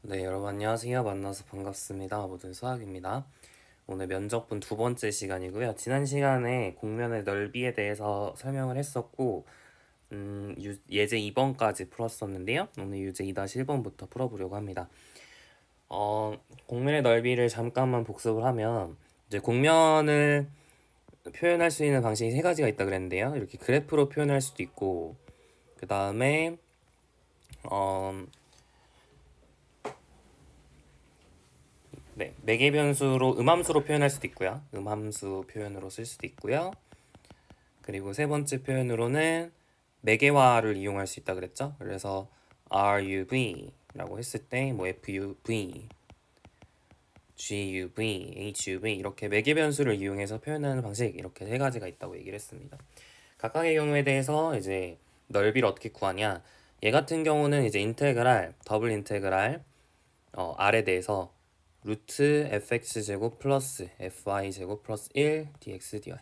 네, 여러분 안녕하세요. 만나서 반갑습니다. 모든 수학입니다. 오늘 면접분 두 번째 시간이고요. 지난 시간에 곡면의 넓이에 대해서 설명을 했었고, 예제 2번까지 풀었었는데요. 오늘 유제 2-1번부터 풀어보려고 합니다. 곡면의 넓이를 잠깐만 복습을 하면, 이제 곡면을 표현할 수 있는 방식이 세 가지가 있다 그랬는데요. 이렇게 그래프로 표현할 수도 있고, 그 다음에, 네, 매개 변수로 음함수로 표현할 수도 있고요. 음함수 표현으로 쓸 수도 있고요. 그리고 세 번째 표현으로는 매개화를 이용할 수 있다 그랬죠. 그래서 RUV라고 했을 때 뭐 FUV, GUV, HUV 이렇게 매개 변수를 이용해서 표현하는 방식 이렇게 세 가지가 있다고 얘기를 했습니다. 각각의 경우에 대해서 이제 넓이를 어떻게 구하냐? 얘 같은 경우는 이제 인테그랄, 더블 인테그랄 R에 대해서 루트 fx제곱 플러스 fy제곱 플러스 1 dx dy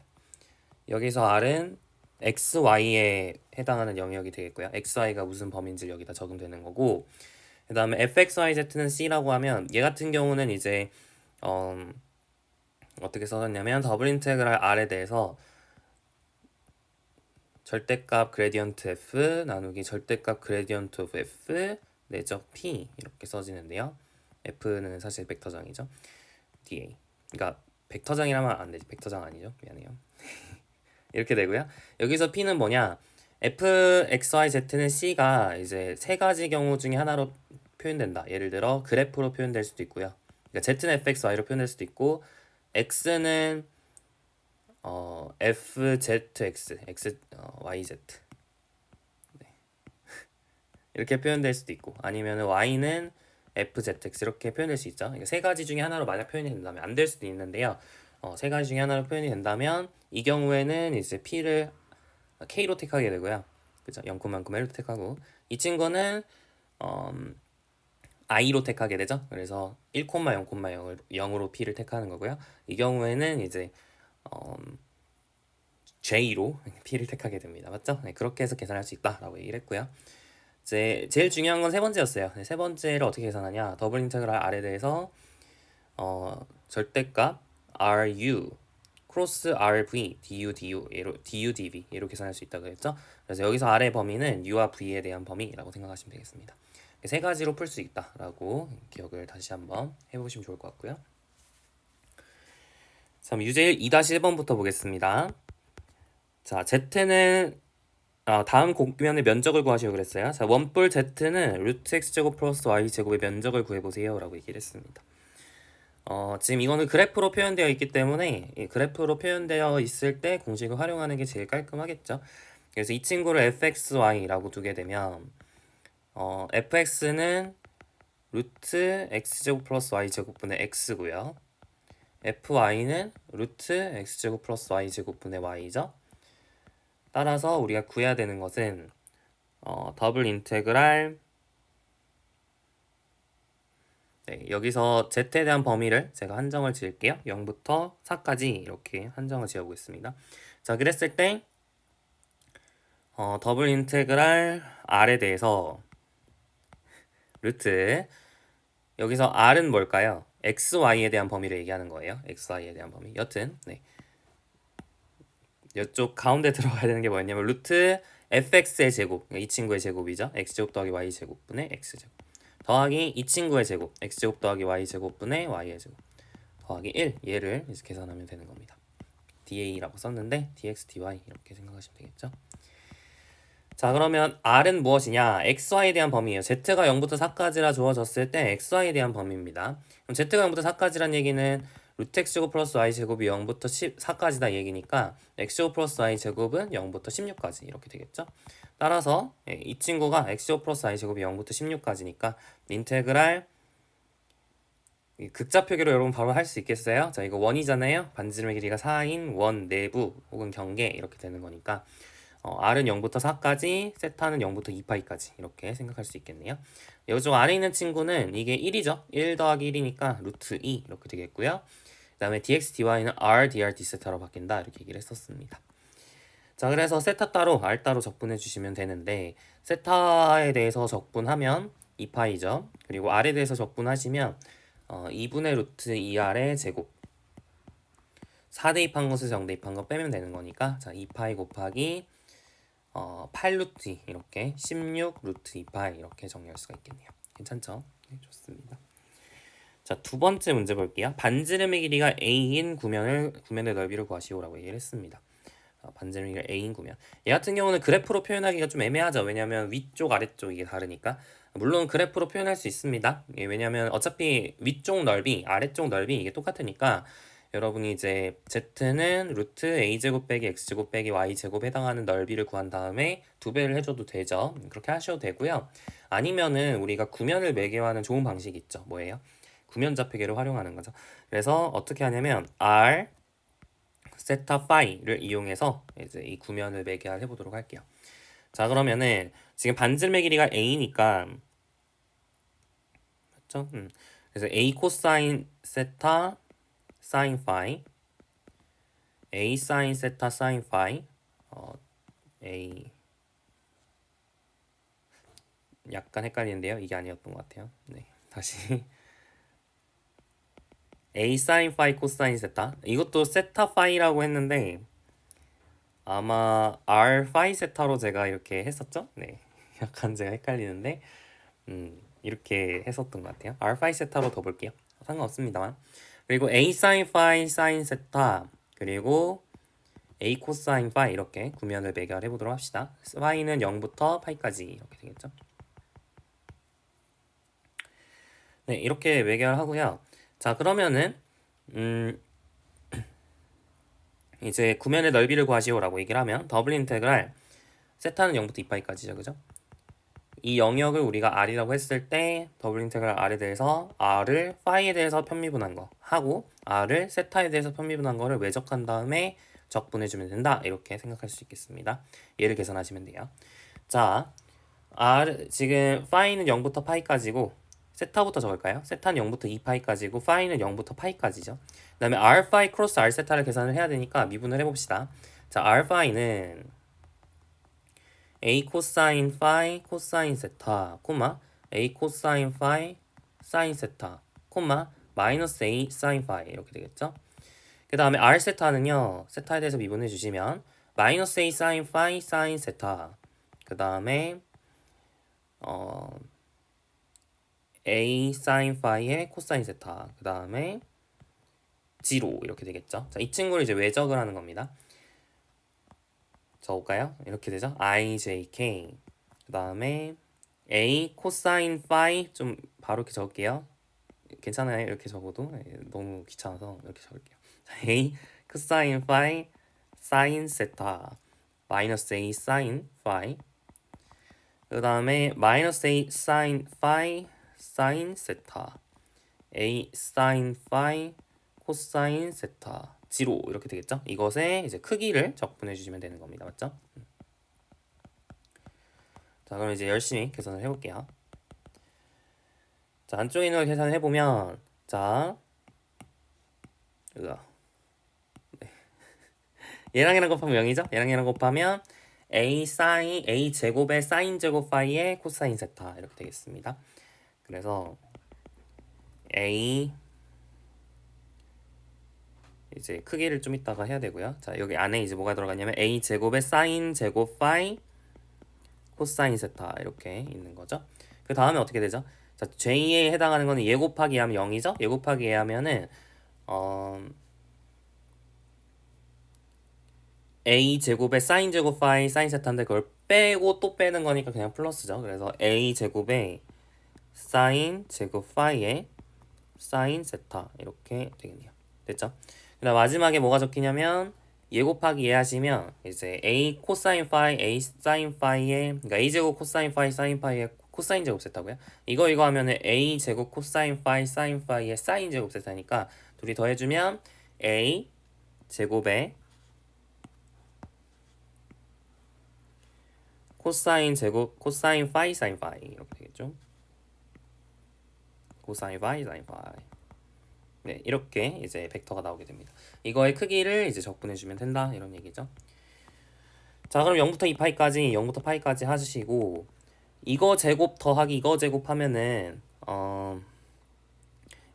여기서 R은 xy에 해당하는 영역이 되겠고요. xy가 무슨 범위인지 여기다 적용되는 거고 그 다음에 fxyz는 c라고 하면 얘 같은 경우는 이제 어떻게 써졌냐면 더블 인테그랄 R에 대해서 절대값 그레디언트 f 나누기 절대값 그레디언트 오브 f 내적 p 이렇게 써지는데요. f는 사실 벡터장이죠. da 그러니까 벡터장이라면 안 되지. 벡터장 아니죠. 미안해요. 이렇게 되고요. 여기서 p는 뭐냐? f, x, y, z는 c가 이제 세 가지 경우 중에 하나로 표현된다. 예를 들어 그래프로 표현될 수도 있고요. 그러니까 z는 fx, y로 표현될 수도 있고 x는 fzx, yz 이렇게 표현될 수도 있고 아니면 y는 fzx 이렇게 표현될 수 있죠. 그러니까 세 가지 중에 하나로 만약 표현이 된다면 안 될 수도 있는데요. 세 가지 중에 하나로 표현이 된다면 이 경우에는 이제 p를 k로 택하게 되고요. 그죠? 0,L로 택하고 이 친구는 i로 택하게 되죠. 그래서 1,0,0,0을 0으로 p를 택하는 거고요. 이 경우에는 이제 j로 p를 택하게 됩니다. 맞죠? 네, 그렇게 해서 계산할 수 있다라고 얘기를 했고요. 이제 제일 중요한 건 세 번째였어요. 세 번째를 어떻게 계산하냐? 더블 인테그랄 R에 대해서 절대값 RU 크로스 RV DU DV 얘로 계산할 수 있다고 했죠. 그래서 여기서 R의 범위는 U와 V에 대한 범위라고 생각하시면 되겠습니다. 세 가지로 풀 수 있다라고 기억을 다시 한번 해보시면 좋을 것 같고요. 자, 유제 2-1번부터 보겠습니다. 자, Z는 다음 곡면의 면적을 구하시오 그랬어요. 자, 원뿔 Z는 루트 X제곱 플러스 Y제곱의 면적을 구해보세요 라고 얘기를 했습니다. 지금 이거는 그래프로 표현되어 있기 때문에 이 그래프로 표현되어 있을 때 공식을 활용하는 게 제일 깔끔하겠죠. 그래서 이 친구를 fxy라고 두게 되면 fx는 루트 x제곱 플러스 y제곱분의 x고요. fy는 루트 x제곱 플러스 y제곱분의 y죠. 따라서 우리가 구해야 되는 것은 더블 인테그랄 네, 여기서 z에 대한 범위를 제가 한정을 지을게요. 0부터 4까지 이렇게 한정을 지어보겠습니다. 자, 그랬을 때 더블 인테그랄 r에 대해서 루트 여기서 r은 뭘까요? xy에 대한 범위를 얘기하는 거예요. xy에 대한 범위. 여튼 네. 이쪽 가운데 들어가야 되는 게 뭐였냐면 루트 fx의 제곱 이 친구의 제곱이죠. x제곱 더하기 y제곱분의 x제곱 더하기 이 친구의 제곱 x제곱 더하기 y제곱분의 y의 제곱 더하기 1 얘를 이제 계산하면 되는 겁니다. da라고 썼는데 dx dy 이렇게 생각하시면 되겠죠. 자, 그러면 r은 무엇이냐? xy에 대한 범위예요. z가 0부터 4까지라 주어졌을 때 xy에 대한 범위입니다. 그럼 z가 0부터 4까지란 얘기는 루트 x제곱 플러스 y제곱이 0부터 4까지다 얘기니까 x제곱 플러스 y제곱은 0부터 16까지 이렇게 되겠죠. 따라서 이 친구가 x제곱 플러스 y제곱이 0부터 16까지니까 인테그랄 극자 표기로 여러분 바로 할 수 있겠어요? 자, 이거 원이잖아요. 반지름의 길이가 4인 원 내부 혹은 경계 이렇게 되는 거니까 R은 0부터 4까지, 세타는 0부터 2파이까지 이렇게 생각할 수 있겠네요. 여기서 아래 있는 친구는 이게 1이죠. 1 더하기 1이니까 루트 2 이렇게 되겠고요. 그 다음에 dx, dy는 r, dr, d세타로 바뀐다 이렇게 얘기를 했었습니다. 자, 그래서 세타 따로, r 따로 적분해 주시면 되는데 세타에 대해서 적분하면 2파이죠. 그리고 r에 대해서 적분하시면 2분의 루트 2r의 제곱 4대입한 것에서 0대입한 거 빼면 되는 거니까 자 2파이 곱하기 8루트 2 이렇게 16 루트 2파이 이렇게 정리할 수가 있겠네요. 괜찮죠? 네, 좋습니다. 자, 두 번째 문제 볼게요. 반지름의 길이가 a인 구면의 넓이를 구하시오라고 얘기를 했습니다. 반지름의 길이가 a인 구면. 얘 같은 경우는 그래프로 표현하기가 좀 애매하죠. 왜냐하면 위쪽 아래쪽 이게 다르니까. 물론 그래프로 표현할 수 있습니다. 예, 왜냐하면 어차피 위쪽 넓이 아래쪽 넓이 이게 똑같으니까 여러분이 이제 z는 루트 a제곱 빼기 x제곱 빼기 y제곱 해당하는 넓이를 구한 다음에 2배를 해줘도 되죠. 그렇게 하셔도 되고요. 아니면은 우리가 구면을 매개화하는 좋은 방식이 있죠. 뭐예요? 구면 좌표계를 활용하는 거죠. 그래서 어떻게 하냐면 r 세타 파이를 이용해서 이제 이 구면을 매개화를 해보도록 할게요. 자, 그러면은 지금 반지름의 길이가 a니까 맞죠? 그래서 a 코사인 세타 사인 파이 a 사인 세타 사인 파이 a 약간 헷갈리는데요. 이게 아니었던 것 같아요. 네, 다시 a 사인 파이 코사인 세타 이것도 세타 파이라고 했는데 아마 r 파이 세타로 제가 이렇게 했었죠? 네, 약간 제가 헷갈리는데 이렇게 했었던 것 같아요. r 파이 세타로 더 볼게요. 상관없습니다만. 그리고 a 사인 파이 사인 세타 그리고 a 코사인 파이 이렇게 구면을 매개를 해보도록 합시다. 파이는 0부터 파이까지 이렇게 되겠죠. 네, 이렇게 매개를 하고요. 자, 그러면은 이제 구면의 넓이를 구하시오라고 얘기를 하면 더블 인테그랄 세타는 0부터 2파이까지죠, 그죠? 이 영역을 우리가 r이라고 했을 때 더블 인테그랄 r에 대해서 r을 파이에 대해서 편미분한 거 하고 r을 세타에 대해서 편미분한 거를 외적한 다음에 적분해주면 된다 이렇게 생각할 수 있겠습니다. 얘를 계산하시면 돼요. 자, 지금 파이는 0부터 파이까지고 세타부터 적을까요? 세타는 0부터 2파이까지고 파이는 0부터 파이까지죠. 그 다음에 r 파이 크로스 r 세타를 계산을 해야 되니까 미분을 해봅시다. 자, r 파이는 a 코사인 파이 코사인 세타 콤마 a 코사인 파이 사인 세타 콤마 마이너스 a 사인 파이 이렇게 되겠죠. 그 다음에 r 세타는요 세타에 대해서 미분해 주시면 마이너스 a 사인 파이 사인 세타 그 다음에 a 사인 파이의 코사인 세타 그 다음에 0 이렇게 되겠죠. 자, 이 친구를 이제 외적을 하는 겁니다. 적을까요? 이렇게 되죠. ijk 그 다음에 a 코사인 파이 좀 바로 이렇게 적을게요. 괜찮아요? 이렇게 적어도 너무 귀찮아서 이렇게 적을게요. a 코사인 파이 사인 세타 마이너스 a 사인 파이 그 다음에 마이너스 a 사인 파이 사인 세타 a 사인 파이 코사인 세타 0 이렇게 되겠죠? 이것의 이제 크기를 적분해 주시면 되는 겁니다. 맞죠? 자, 그럼 이제 열심히 계산을 해볼게요. 자, 안쪽에 있는 걸 계산을 해보면 자, 네. 얘랑 곱하면 0이죠? 얘랑 곱하면 a 사인 a 제곱의 사인 제곱 파이의 코사인 세타 이렇게 되겠습니다. 그래서 a 이제 크기를 좀 이따가 해야 되고요. 자, 여기 안에 이제 뭐가 들어가냐면 a 제곱의 사인 제곱 파이 코사인 세타 이렇게 있는 거죠. 그 다음에 어떻게 되죠? 자, j에 해당하는 거는 얘 곱하기 하면 0이죠. 얘 곱하기 얘 하면은 a 제곱의 사인 제곱 파이 사인 세타인데 그걸 빼고 또 빼는 거니까 그냥 플러스죠. 그래서 a 제곱의 사인 제곱 파이의 사인 세타 이렇게 되겠네요. 됐죠? 그다음 마지막에 뭐가 적히냐면 얘 곱하기 얘 하시면 이제 a 코사인 파이 a 사인 파이의 그러니까 a 제곱 코사인 파이 사인 파이의 코사인 제곱 세타고요. 이거 하면은 a 제곱 코사인 파이 사인 파이의 사인 제곱 세타니까 둘이 더해주면 a 제곱의 코사인 제곱 코사인 파이 사인 파이 이렇게 되겠죠. 코사인 파이 사인 파이. 네, 이렇게 이제 벡터가 나오게 됩니다. 이거의 크기를 이제 적분해주면 된다 이런 얘기죠. 자, 그럼 0부터 2파이까지 0부터 파이까지 하시고 이거 제곱 더하기 이거 제곱 하면은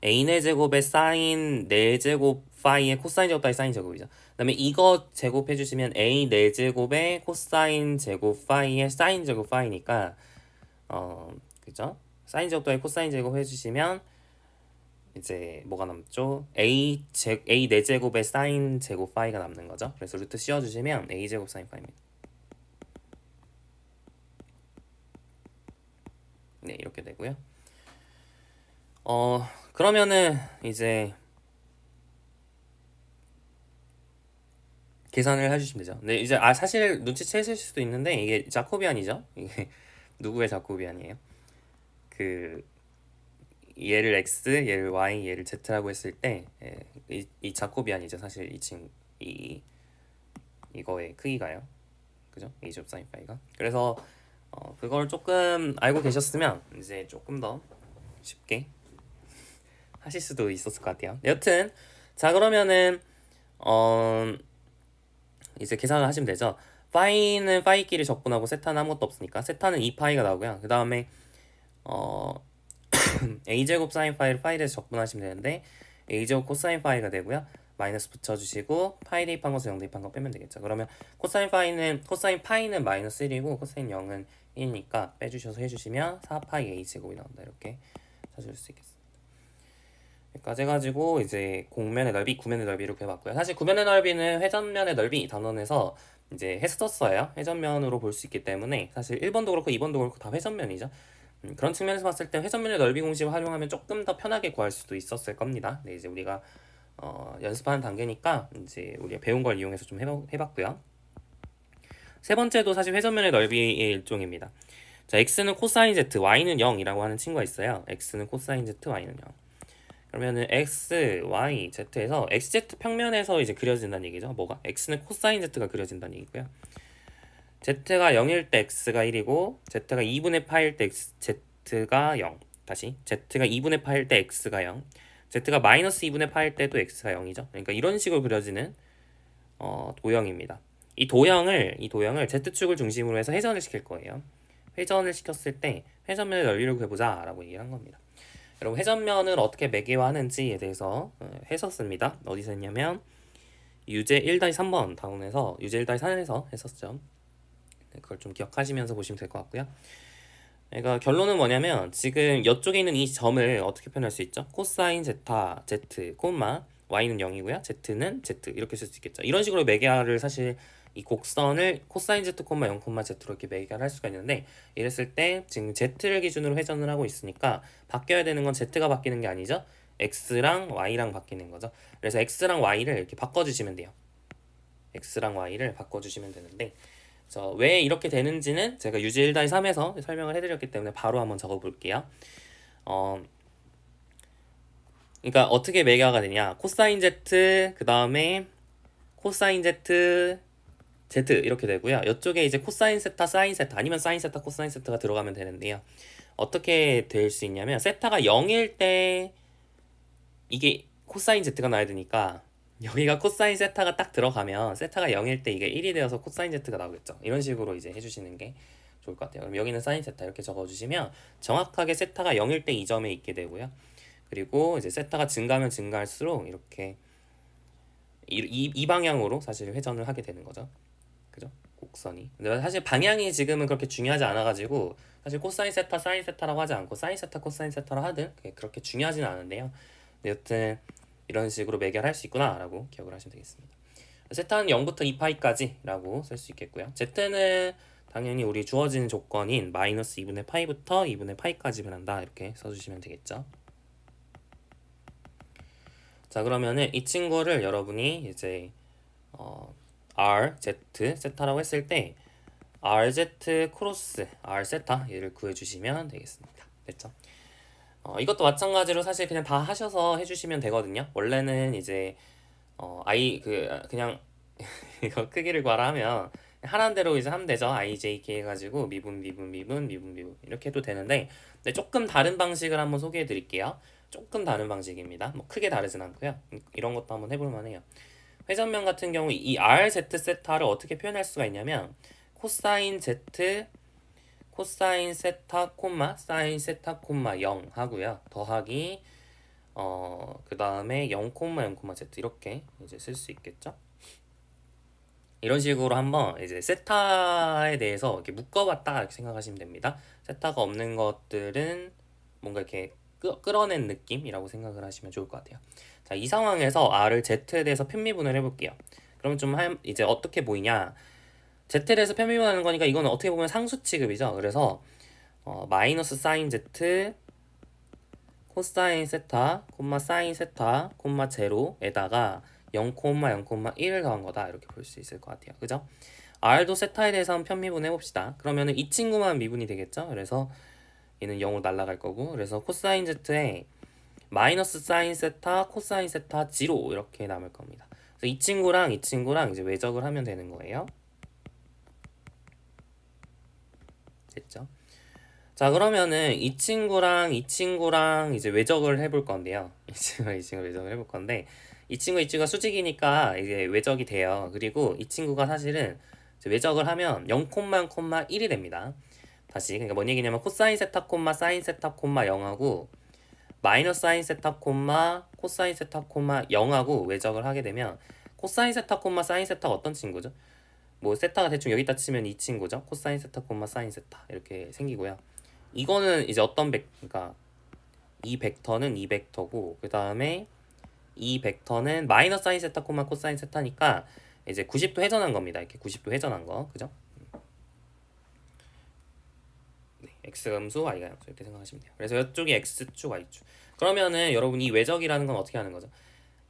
a의 제곱에 사인 4제곱 파이의 코사인 제곱 더하기 사인 제곱이죠. 그 다음에 이거 제곱 해주시면 a 4제곱에 코사인 제곱 파이의 사인 제곱 파이니까 그죠? 사인 제곱 더하기 코사인 제곱 해주시면 이제 뭐가 남죠? a 4제곱에 사인 제곱 파이가 남는 거죠. 그래서 루트 씌워주시면 a 제곱 사인 파이입니다. 네, 이렇게 되고요. 그러면은 이제 계산을 해주시면 되죠. 네, 이제 사실 눈치채실 수도 있는데 이게 자코비안이죠. 이게 누구의 자코비안이에요? 그 얘를 x, 얘를 y, 얘를 z라고 했을 때 이 자코비안이죠. 사실 이거의 크기가요. 그죠? a 제곱 사인 파이가. 그래서 그걸 조금 알고 계셨으면 이제 조금 더 쉽게 하실 수도 있었을 것 같아요. 여튼 자 그러면은 이제 계산을 하시면 되죠. 파이는 파이끼리 적분하고 세타는 아무것도 없으니까 세타는 2파이가 나오고요. 그 다음에 a제곱 사인 파이를 파이 대해서 적분하시면 되는데 a제곱 코사인 파이가 되고요. 마이너스 붙여주시고 파이 대입한 것을 0 대입한 거 빼면 되겠죠. 그러면 코사인 파이는 마이너스 1이고 코사인 0은 1이니까 빼주셔서 해주시면 4파이 a제곱이 나온다. 이렇게 찾을 수 있겠습니다. 여기까지 해가지고 이제 공면의 넓이, 구면의 넓이를 구해봤고요. 사실 구면의 넓이는 회전면의 넓이 단원에서 이제 했었어요. 회전면으로 볼 수 있기 때문에 사실 1번도 그렇고 2번도 그렇고 다 회전면이죠. 그런 측면에서 봤을 때 회전면의 넓이 공식을 활용하면 조금 더 편하게 구할 수도 있었을 겁니다. 네, 이제 우리가 연습하는 단계니까 이제 우리가 배운 걸 이용해서 좀 해봤고요. 세 번째도 사실 회전면의 넓이의 일종입니다. 자, x는 코사인 z, y는 0이라고 하는 친구가 있어요. x는 코사인 z, y는 0. 그러면은 x, y, z에서 xz 평면에서 이제 그려진다는 얘기죠. 뭐가? x는 코사인 z가 그려진다는 얘기고요. z가 0일 때 x가 1이고 z가 2분의 파일 때 z가 0. 다시 z가 2분의 파일 때 x가 0. z가 마이너스 2분의 파일 때도 x가 0이죠. 그러니까 이런 식으로 그려지는 도형입니다. 이 도형을 z축을 중심으로 해서 회전을 시킬 거예요. 회전을 시켰을 때 회전면의 넓이를 구해보자 라고 얘기를 한 겁니다. 여러분 회전면을 어떻게 매개화하는지에 대해서 했었습니다. 어디서 했냐면 유제 1-3번 다운에서 유제 1-3에서 했었죠. 그걸 좀 기억하시면서 보시면 될 것 같고요. 그러니까 결론은 뭐냐면 지금 이쪽에 있는 이 점을 어떻게 표현할 수 있죠? 코사인 제타 z, 콤마 y는 0이고요. z는 z 이렇게 쓸 수 있겠죠. 이런 식으로 매개화를 사실 이 곡선을 코사인 z, 0, z로 이렇게 매개화를 할 수가 있는데 이랬을 때 지금 z를 기준으로 회전을 하고 있으니까 바뀌어야 되는 건 z가 바뀌는 게 아니죠. x랑 y랑 바뀌는 거죠. 그래서 x랑 y를 이렇게 바꿔주시면 돼요. x랑 y를 바꿔주시면 되는데 왜 이렇게 되는지는 제가 유지 1-3에서 설명을 해드렸기 때문에 바로 한번 적어볼게요. 그러니까 어떻게 매개화가 되냐? 코사인 z 그 다음에 코사인 z z 이렇게 되고요. 이쪽에 이제 코사인 세타, 사인 세타 아니면 사인 세타, 코사인 세타가 들어가면 되는데요. 어떻게 될 수 있냐면 세타가 0일 때 이게 코사인 z가 나야 되니까 여기가 코사인 세타가 딱 들어가면 세타가 0일 때 이게 1이 되어서 코사인 z가 나오겠죠. 이런 식으로 이제 해주시는 게 좋을 것 같아요. 그럼 여기는 사인 세타 이렇게 적어주시면 정확하게 세타가 0일 때 이 점에 있게 되고요. 그리고 이제 세타가 증가하면 증가할수록 이렇게 이 방향으로 사실 회전을 하게 되는 거죠. 그죠? 곡선이. 근데 사실 방향이 지금은 그렇게 중요하지 않아가지고 사실 코사인 세타, 사인 세타라고 하지 않고 사인 세타, 코사인 세타로 하든 그렇게 중요하지는 않은데요. 여튼 이런 식으로 매개할 수 있구나 라고 기억을 하시면 되겠습니다. 세타는 0부터 2파이까지 라고 쓸 수 있겠고요. z는 당연히 우리 주어진 조건인 마이너스 2분의 파이부터 2분의 파이까지 변한다 이렇게 써주시면 되겠죠. 자 그러면은 이 친구를 여러분이 이제 RZ 세타라고 했을 때 RZ 크로스 R 세타 얘를 구해주시면 되겠습니다. 됐죠? 이것도 마찬가지로 사실 그냥 다 하셔서 해주시면 되거든요. 원래는 이제 그냥 이거 크기를 구하라 하면 하라는 대로 이제 하면 되죠. IJK 해가지고 미분 이렇게 해도 되는데 조금 다른 방식을 한번 소개해 드릴게요. 조금 다른 방식입니다. 뭐 크게 다르진 않고요. 이런 것도 한번 해볼 만해요. 회전면 같은 경우 이 RZ 세타를 어떻게 표현할 수가 있냐면 코사인 Z 코사인 세타 콤마 사인 세타 콤마 0 하고요. 더하기 그 다음에 0 콤마 0 콤마 z 이렇게 이제 쓸 수 있겠죠. 이런 식으로 한번 이제 세타에 대해서 이렇게 묶어봤다 이렇게 생각하시면 됩니다. 세타가 없는 것들은 뭔가 이렇게 끌어낸 느낌이라고 생각을 하시면 좋을 것 같아요. 자, 이 상황에서 r을 z에 대해서 편미분을 해볼게요. 그러면 좀 이제 어떻게 보이냐? z에 대해서 편미분하는 거니까 이거는 어떻게 보면 상수 취급이죠. 그래서 마이너스 사인 z 코사인 세타 콤마 사인 세타 콤마 제로에다가 0, 0,1을 더한 거다 이렇게 볼 수 있을 것 같아요. 그죠? r도 세타에 대해서 한번 편미분 해봅시다. 그러면은 이 친구만 미분이 되겠죠? 그래서 얘는 0으로 날아갈 거고, 그래서 코사인 z에 마이너스 사인 세타 코사인 세타 지로 이렇게 남을 겁니다. 그래서 이 친구랑 이 친구랑 이제 외적을 하면 되는 거예요. 됐죠? 자, 그러면은 이 친구랑 이 친구랑 이제 외적을 해볼 건데요. 이 친구랑 이 친구 외적을 해볼 건데, 이 친구가 수직이니까 이제 외적이 돼요. 그리고 이 친구가 사실은 이제 외적을 하면 0,0,1이 됩니다. 다시, 그러니까 뭔 얘기냐면 코사인 세타 콤마 사인 세타 콤마 0하고 마이너스 사인 세타 콤마 코사인 세타 콤마 0하고 외적을 하게 되면 코사인 세타 콤마 사인 세타가 어떤 친구죠? 뭐 세타가 대충 여기다 치면 이 친구죠. 코사인 세타 콤마 사인 세타 이렇게 생기고요. 이거는 이제 어떤 그러니까 이 벡터는 이 벡터고, 그 다음에 이 벡터는 마이너스 사인 세타 콤마 코사인 세타니까 이제 90도 회전한 겁니다. 이렇게 90도 회전한 거, 그죠? 네, x가 음수, y가 양수 이렇게 생각하시면 돼요. 그래서 이쪽이 x축, y축. 그러면은 여러분 이 외적이라는 건 어떻게 하는 거죠?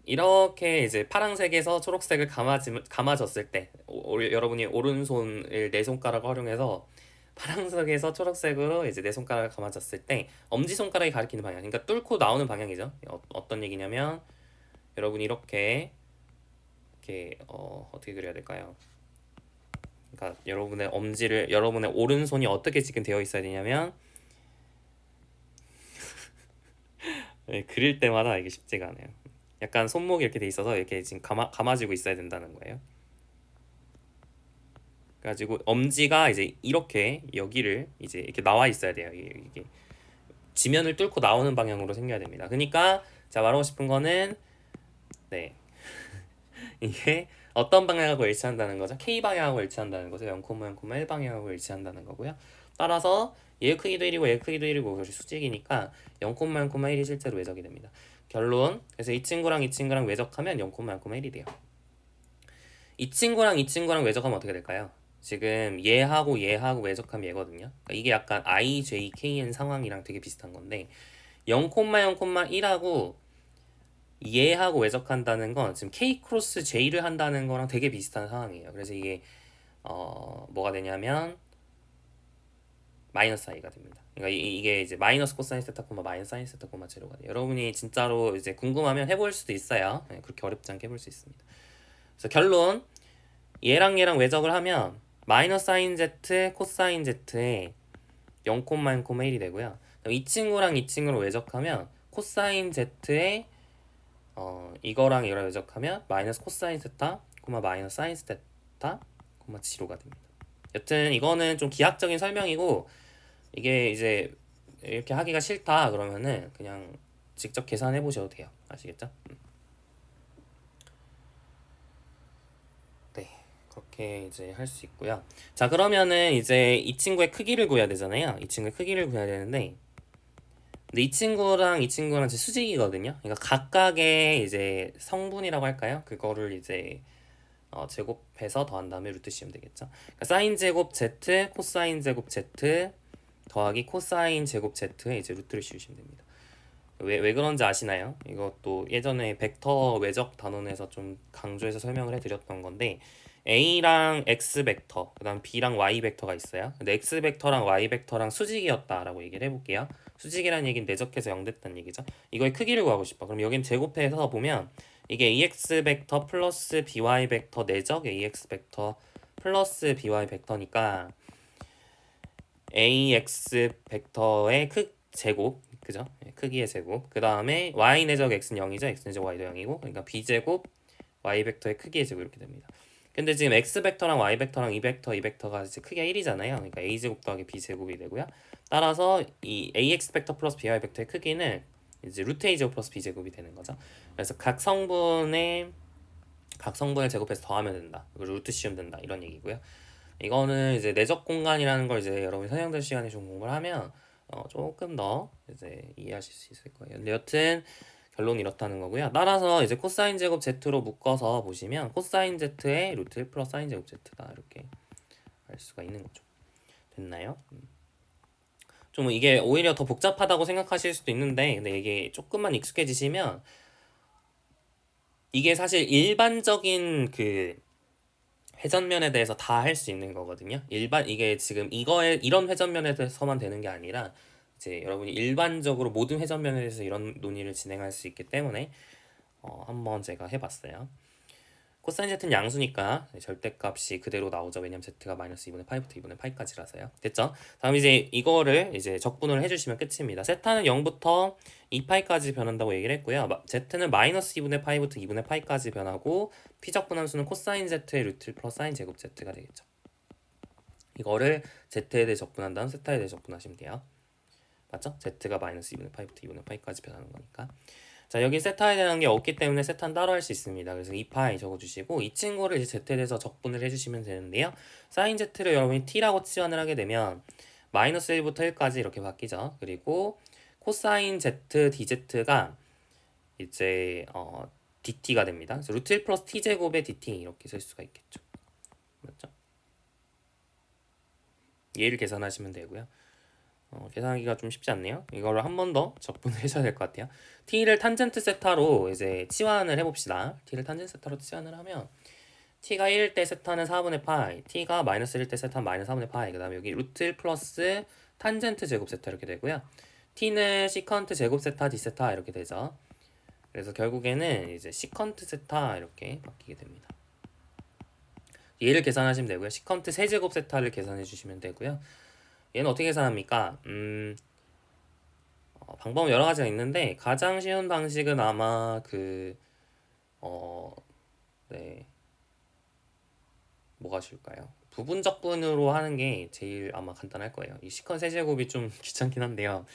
이렇게 이제 파란색에서 초록색을 감아줬을 때 여러분이 오른손을 네 손가락을 활용해서 파란색에서 초록색으로 이제 네 손가락을 감아줬을 때 엄지손가락이 가리키는 방향, 그러니까 뚫고 나오는 방향이죠. 어떤 얘기냐면 여러분이 이렇게 어떻게 그려야 될까요? 그러니까 여러분의 엄지를, 여러분의 오른손이 어떻게 지금 되어 있어야 되냐면 네, 그릴 때마다 이게 쉽지가 않아요. 약간 손목이 이렇게 돼 있어서 이렇게 지금 감아지고 있어야 된다는 거예요. 그래가지고 엄지가 이제 이렇게 여기를 이제 이렇게 나와 있어야 돼요. 이게 지면을 뚫고 나오는 방향으로 생겨야 됩니다. 그러니까 자, 말하고 싶은 거는 네 이게 어떤 방향하고 일치한다는 거죠? K 방향하고 일치한다는 거죠. 0,0,1 방향하고 일치한다는 거고요. 따라서 얘 크기도 1이고 얘 크기도 1이고 그것이 수직이니까 0,0,1이 실제로 외적이 됩니다. 결론, 그래서 이 친구랑 이 친구랑 외적하면 0,0,1이 돼요. 이 친구랑 이 친구랑 외적하면 어떻게 될까요? 지금 얘하고 얘하고 외적하면 얘거든요. 그러니까 이게 약간 IJKN 상황이랑 되게 비슷한 건데 0,0,1하고 얘하고 외적한다는 건 지금 K 크로스 J를 한다는 거랑 되게 비슷한 상황이에요. 그래서 이게 뭐가 되냐면 마이너스 i가 됩니다. 그러니까 이게 이제 마이너스 코사인 세타 콤마 마이너스 사인 세타 콤마 제로가 돼요. 여러분이 진짜로 이제 궁금하면 해볼 수도 있어요. 네, 그렇게 어렵지 않게 해볼 수 있습니다. 그래서 결론, 얘랑 얘랑 외적을 하면 마이너스 사인 z 코사인 z에 0,0,1이 되고요. 이 친구랑 이 친구를 외적하면 코사인 z에 이거랑 이거랑 외적하면 마이너스 코사인 세타 콤마 마이너스 사인 세타 콤마 지로가 됩니다. 여튼 이거는 좀 기하학적인 설명이고, 이게 이제 이렇게 하기가 싫다 그러면은 그냥 직접 계산해 보셔도 돼요. 아시겠죠? 네, 그렇게 이제 할 수 있고요. 자, 그러면은 이제 이 친구의 크기를 구해야 되잖아요. 이 친구의 크기를 구해야 되는데, 근데 이 친구랑 이 친구랑 제 수직이거든요. 그러니까 각각의 이제 성분이라고 할까요? 그거를 이제 제곱해서 더한 다음에 루트 씌우면 되겠죠. 그러니까 사인 제곱 z 코사인 제곱 z 더하기 코사인 제곱 z에 이제 루트를 씌우시면 됩니다. 왜 그런지 아시나요? 이것도 예전에 벡터 외적 단원에서 좀 강조해서 설명을 해드렸던 건데, A랑 X 벡터, 그 다음 B랑 Y 벡터가 있어요. 근데 X 벡터랑 Y 벡터랑 수직이었다라고 얘기를 해볼게요. 수직이라는 얘기는 내적해서 0 됐다는 얘기죠. 이거의 크기를 구하고 싶어. 그럼 여긴 제곱해서 보면 이게 AX 벡터 플러스 BY 벡터 내적 AX 벡터 플러스 BY 벡터니까 AX 벡터의 제곱, 그죠? 크기의 제곱. 그 다음에 y 내적 x는 0이죠. x 내적 y도 0이고, 그러니까 b 제곱 y 벡터의 크기의 제곱 이렇게 됩니다. 근데 지금 x 벡터랑 y 벡터랑 이 벡터, 이 벡터가 이제 크기가 1이잖아요. 그러니까 a 제곱 더하기 b 제곱이 되고요. 따라서 이 ax 벡터 플러스 by 벡터의 크기는 이제 루트 a 제곱 플러스 b 제곱이 되는 거죠. 그래서 각 성분을 제곱해서 더하면 된다. 그리고 루트 씌우면 된다. 이런 얘기고요. 이거는 이제 내적 공간이라는 걸 이제 여러분이 선행될 시간에 좀 공부를 하면 조금 더 이제 이해하실 수 있을 거예요. 근데 여튼 결론이 이렇다는 거고요. 따라서 이제 코사인 제곱 z로 묶어서 보시면 코사인 z의 루트 1 플러스 사인 제곱 z다 이렇게 알 수가 있는 거죠. 됐나요? 좀 이게 오히려 더 복잡하다고 생각하실 수도 있는데 근데 이게 조금만 익숙해지시면 이게 사실 일반적인 그 회전면에 대해서 다 할 수 있는 거거든요. 이게 지금 이거에 이런 회전면에 대해서만 되는 게 아니라 이제 여러분이 일반적으로 모든 회전면에 대해서 이런 논의를 진행할 수 있기 때문에 한번 제가 해봤어요. 코사인 z는 양수니까 절대값이 그대로 나오죠. 왜냐면 z가 마이너스 2분의 파이부터 2분의 파이까지라서요. 됐죠? 다음 이제 이거를 이제 적분을 해주시면 끝입니다. 세타는 0부터 2파이까지 변한다고 얘기를 했고요. z는 마이너스 2분의 파이부터 2분의 파이까지 변하고 피적분함수는 코사인 z의 루트 플러스 사인 제곱 z가 되겠죠. 이거를 z에 대해 적분한 다음 세타에 대해 적분하시면 돼요. 맞죠? z가 마이너스 2분의 파이부터 2분의 파이까지 변하는 거니까. 자, 여기 세타에 대한 게 없기 때문에 세타는 따로 할 수 있습니다. 그래서 2파이 적어주시고 이 친구를 이제 z에 대해서 적분을 해주시면 되는데요. 사인 z를 여러분이 t라고 치환을 하게 되면 마이너스 1부터 1까지 이렇게 바뀌죠. 그리고 코사인 z dz가 이제 dt가 됩니다. 그래서 루트 1 플러스 t제곱의 dt 이렇게 쓸 수가 있겠죠. 맞죠? 얘를 계산하시면 되고요. 계산하기가 좀 쉽지 않네요. 이거를 한 번 더 적분을 해줘야 될 것 같아요. t를 탄젠트 세타로 이제 치환을 해봅시다. t를 탄젠트 세타로 치환을 하면 t가 1일 때 세타는 4분의 파이, t가 마이너스 1일 때 세타는 마이너스 4분의 파이, 그 다음에 여기 루트 1 플러스 탄젠트 제곱 세타 이렇게 되고요. t는 시컨트 제곱 세타 d 세타 이렇게 되죠. 그래서 결국에는 이제 시컨트 세타 이렇게 바뀌게 됩니다. 얘를 계산하시면 되고요. 시컨트 세제곱 세타를 계산해 주시면 되고요. 얘는 어떻게 계산합니까? 방법은 여러 가지가 있는데 가장 쉬운 방식은 아마 네, 뭐가 쉬울까요? 부분적분으로 하는 게 제일 아마 간단할 거예요. 이 시컨 세제곱이 좀 귀찮긴 한데요.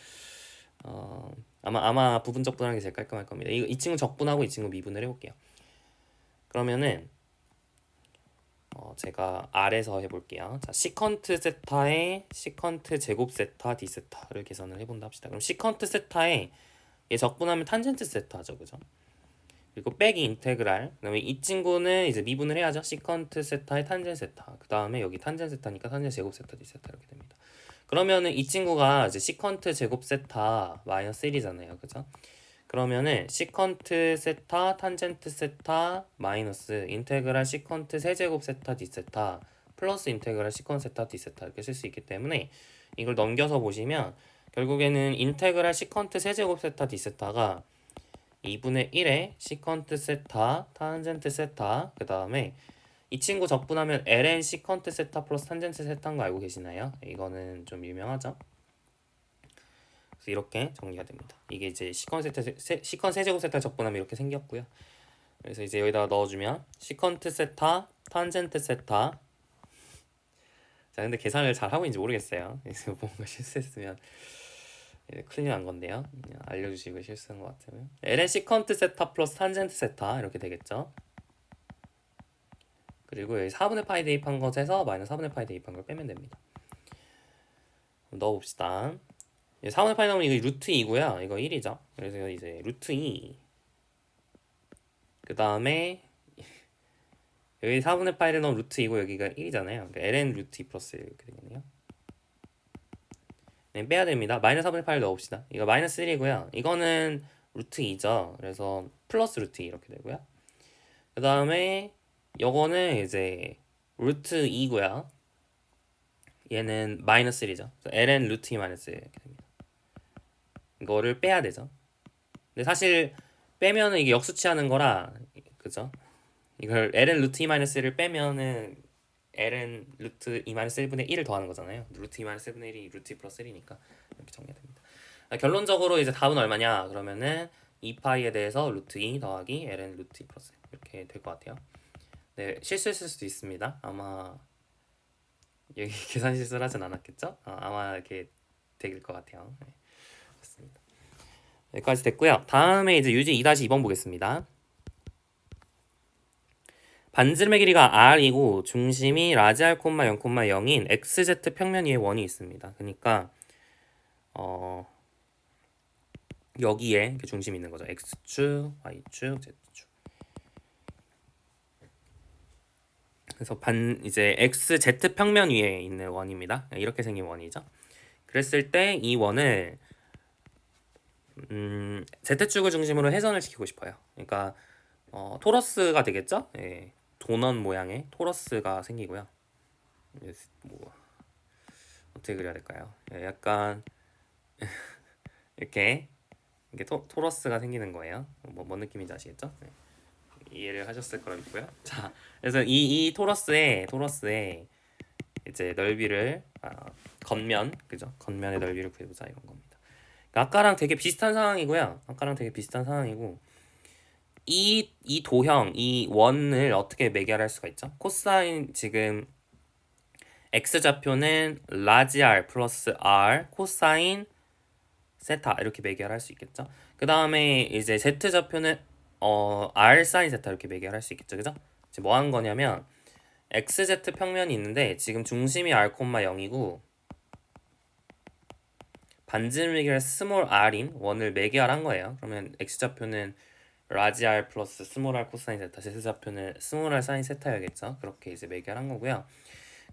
아마 부분적분하는 게 제일 깔끔할 겁니다. 이 친구 적분하고 이 친구 미분을 해볼게요. 그러면은 제가 아래서 해볼게요. 자, 시컨트 세타에 시컨트 제곱 세타 d 세타를 계산을 해본다 합시다. 그럼 시컨트 세타에 얘 적분하면 탄젠트 세타죠, 그죠? 그리고 빼기 인테그랄. 그다음에 이 친구는 이제 미분을 해야죠. 시컨트 세타에 탄젠 세타. 그 다음에 여기 탄젠 세타니까 탄젠 제곱 세타 d 세타 이렇게 됩니다. 그러면은 이 친구가 이제 시컨트 제곱 세타 마이너스 1이잖아요, 그죠? 그러면은 시컨트 세타 탄젠트 세타 마이너스 인테그랄 시컨트 세제곱 세타 d 세타 플러스 인테그랄 시컨트 세타 d 세타 이렇게 쓸 수 있기 때문에 이걸 넘겨서 보시면 결국에는 인테그랄 시컨트 세제곱 세타 d 세타가 2분의 1의 시컨트 세타 탄젠트 세타 그 다음에 이 친구 적분하면 ln 시컨트 세타 플러스 탄젠트 세타인 거 알고 계시나요? 이거는 좀 유명하죠? 그래서 이렇게 정리가 됩니다. 이게 이제 시컨 세제곱 세타 적분하면 이렇게 생겼고요. 그래서 이제 여기다가 넣어주면 시컨트 세타 탄젠트 세타. 자, 근데 계산을 잘 하고 있는지 모르겠어요. 그래서 뭔가 실수했으면 큰일 난 건데요. 알려주시고 실수한 것 같으면 ln 시컨트 세타 플러스 탄젠트 세타 이렇게 되겠죠. 그리고 여기 4분의 파이 대입한 것에서 마이너스 4분의 파이 대입한 걸 빼면 됩니다. 넣어봅시다. 4분의 파이 나오면 이거 루트 2고요. 이거 1이죠. 그래서 이제 루트 2. 그 다음에 여기 4분의 파이를 넣으면 루트 2고 여기가 1이잖아요. 그러니까 ln 루트 2 플러스 1 이렇게 되겠네요. 네, 빼야 됩니다. 마이너스 4분의 파이를 넣읍시다. 이거 마이너스 1이고요. 이거는 루트 2죠. 그래서 플러스 루트 2 이렇게 되고요. 그 다음에 요거는 이제 루트 2고요. 얘는 마이너스 1이죠. ln 루트 2 마이너스 1 이렇게 됩니다. 이거를 빼야 되죠. 근데 사실 빼면은 이게 역수치하는 거라 그죠? 이걸 ln 루트 2 마이너스 1을 빼면은 ln 루트 2 마이너스 1분의 1을 더하는 거잖아요. 루트 2 마이너스 1분의 1이 루트 2 플러스 1이니까 이렇게 정리가 됩니다. 결론적으로 이제 답은 얼마냐? 그러면은 2파이에 대해서 루트 2 더하기 ln 루트 2 플러스 1 이렇게 될 것 같아요. 네, 실수했을 수도 있습니다. 아마 여기 계산 실수를 하진 않았겠죠? 아마 이렇게 될 것 같아요. 네, 좋습니다. 여기까지 됐고요. 다음에 이제 유지 2-2번 보겠습니다. 반지름의 길이가 r이고 중심이 라지 r, 0,0인 xz 평면 위에 원이 있습니다. 그러니까 여기에 이렇게 중심이 있는 거죠. x축, y축, z축. 그래서 이제 xz 평면 위에 있는 원입니다. 이렇게 생긴 원이죠. 그랬을 때 이 원을 z축을 중심으로 회전을 시키고 싶어요. 그러니까 토러스가 되겠죠? 예, 도넛 모양의 토러스가 생기고요. 뭐 어떻게 그려야 될까요? 예, 약간 이렇게 토러스가 생기는 거예요. 뭔 느낌인지 아시겠죠? 네. 이해를 하셨을 거라 믿고요. 자, 그래서 이 토러스의 이제 넓이를 겉면 그죠? 겉면의 넓이를 구해보자 이런 겁니다. 그러니까 아까랑 되게 비슷한 상황이고요. 아까랑 되게 비슷한 상황이고 이 도형 이 원을 어떻게 매개할 수가 있죠? 코사인 지금 x 좌표는 라지 r 플러스 r 코사인 세타 이렇게 매개할 수 있겠죠. 그 다음에 이제 z 좌표는 r 사인 세타 이렇게 매개할 수 있겠죠, 그죠? 지금 뭐 한 거냐면 xz 평면이 있는데 지금 중심이 r, 0이고 반지름의 길이 스몰 r인 원을 매개할 거예요. 그러면 x 좌표는 라지 r 플러스 스몰 r 코사인 세타, z 좌표는 스몰 r 사인 세타야겠죠. 그렇게 이제 매개할 거고요.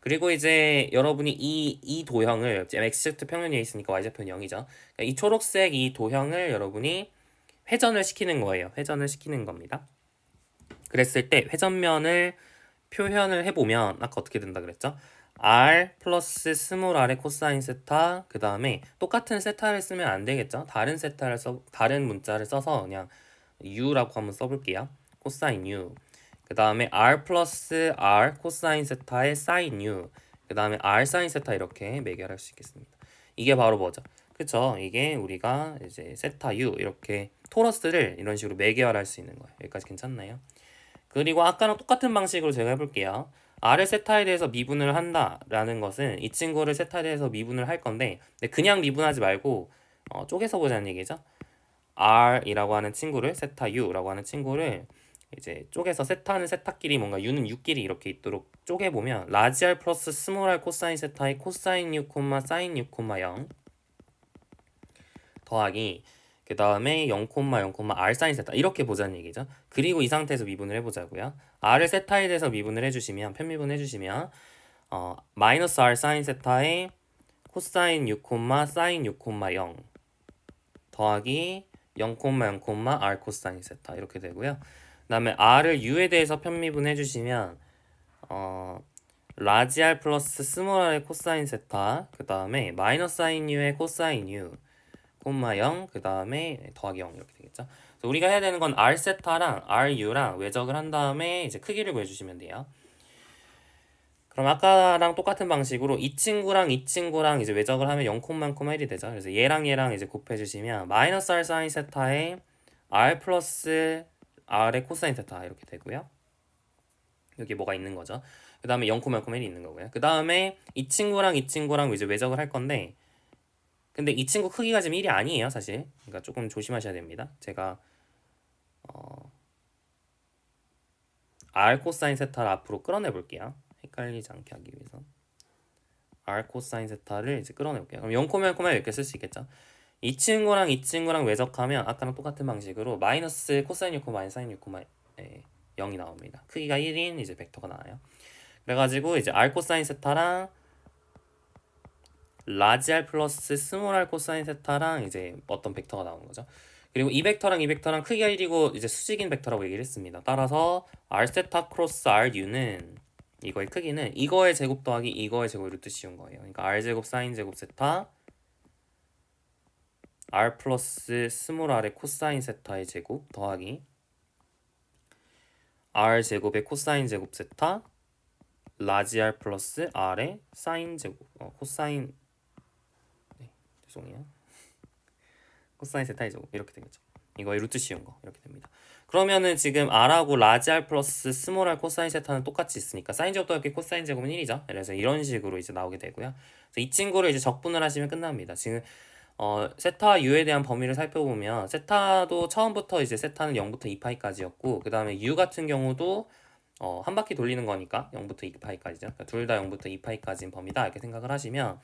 그리고 이제 여러분이 이 도형을 xz 평면 위에 있으니까 y좌표는 0이죠. 그러니까 이 초록색 이 도형을 여러분이 회전을 시키는 거예요. 회전을 시키는 겁니다. 그랬을 때 회전면을 표현을 해보면 아까 어떻게 된다 그랬죠? r 플러스 스몰 r의 코사인 세타 그 다음에 똑같은 세타를 쓰면 안 되겠죠? 다른 문자를 써서 그냥 u라고 한번 써볼게요. 코사인 u 그 다음에 r 플러스 r 코사인 세타의 사인 u 그 다음에 r 사인 세타 이렇게 매개할 수 있겠습니다. 이게 바로 뭐죠? 그쵸? 이게 우리가 이제 세타 u 이렇게 토러스를 이런 식으로 매개할 수 있는 거예요. 여기까지 괜찮나요? 그리고 아까랑 똑같은 방식으로 제가 해볼게요. r을 세타에 대해서 미분을 한다라는 것은 이 친구를 세타에 대해서 미분을 할 건데 그냥 미분하지 말고 쪼개서 보자는 얘기죠. r이라고 하는 친구를 세타 u라고 하는 친구를 이제 쪼개서 세타는 세타끼리 뭔가 u는 u끼리 이렇게 있도록 쪼개보면 라지 r 플러스 스몰 r 코사인 세타의 코사인 u, 사인 u, 0 더하기 그 다음에 0, 0, r 사인 세타 이렇게 보자는 얘기죠. 그리고 이 상태에서 미분을 해보자고요. r을 세타에 대해서 미분을 해주시면 편미분 해주시면 마이너스 r 사인 세타의 코사인 6, 사인 6, 0 더하기 0, 0, r 코사인 세타 이렇게 되고요. 그 다음에 r을 u에 대해서 편미분 해주시면 라지 r 플러스 스몰 r의 코사인 세타 그 다음에 마이너스 사인 u의 코사인 u 콤마 0, 그 다음에 더하기 0 이렇게 되겠죠. 그래서 우리가 해야 되는 건 r 세타랑 r u랑 외적을 한 다음에 이제 크기를 구해주시면 돼요. 그럼 아까랑 똑같은 방식으로 이 친구랑 이 친구랑 이제 외적을 하면 0, 1이 되죠. 그래서 얘랑 이제 곱해주시면 마이너스 r 사인 세타에 r 플러스 r의 코사인 세타 이렇게 되고요. 여기 뭐가 있는 거죠. 그 다음에 0, 1이 있는 거고요. 그 다음에 이 친구랑 이제 외적을 할 건데 근데 이 친구 크기가 지금 1이 아니에요 사실. 그러니까 조금 조심하셔야 됩니다. 제가 r 코사인 세타를 앞으로 끌어내 볼게요. 헷갈리지 않게 하기 위해서 r 코사인 세타를 이제 끌어내 볼게요. 그럼 0, 0 이렇게 쓸 수 있겠죠. 이 친구랑 외적하면 아까랑 똑같은 방식으로 마이너스 코사인 6, 마이너스 사인 6, 0이 나옵니다. 크기가 1인 이제 벡터가 나와요. 그래가지고 이제 r 코사인 세타랑 라지 r 플러스 스몰 r 코사인 세타랑 이제 어떤 벡터가 나오는 거죠. 그리고 이 벡터랑 크기가 1이고 이제 수직인 벡터라고 얘기를 했습니다. 따라서 r 세타 크로스 r u는 이거의 크기는 이거의 제곱 더하기 이거의 제곱을 뜻 씌운 거예요. 그러니까 r 제곱 사인 제곱 세타 r 플러스 스몰 r의 코사인 세타의 제곱 더하기 r 제곱의 코사인 제곱 세타 라지 r 플러스 r의 사인 제곱 코사인 죄송해요. 코사인 세타의 제곱 이렇게 되겠죠. 이거의 루트 씌운 거 이렇게 됩니다. 그러면은 지금 r하고 라지 r 플러스 스몰 r 코사인 세타는 똑같이 있으니까 사인 제곱 더하기 코사인 제곱은 1이죠. 그래서 이런 식으로 이제 나오게 되고요. 그래서 이 친구를 이제 적분을 하시면 끝납니다. 지금 세타와 u에 대한 범위를 살펴보면 세타도 처음부터 이제 세타는 0부터 2파이까지였고 그 다음에 u 같은 경우도 한 바퀴 돌리는 거니까 0부터 2파이까지죠. 그러니까 둘 다 0부터 2파이까지인 범위다 이렇게 생각을 하시면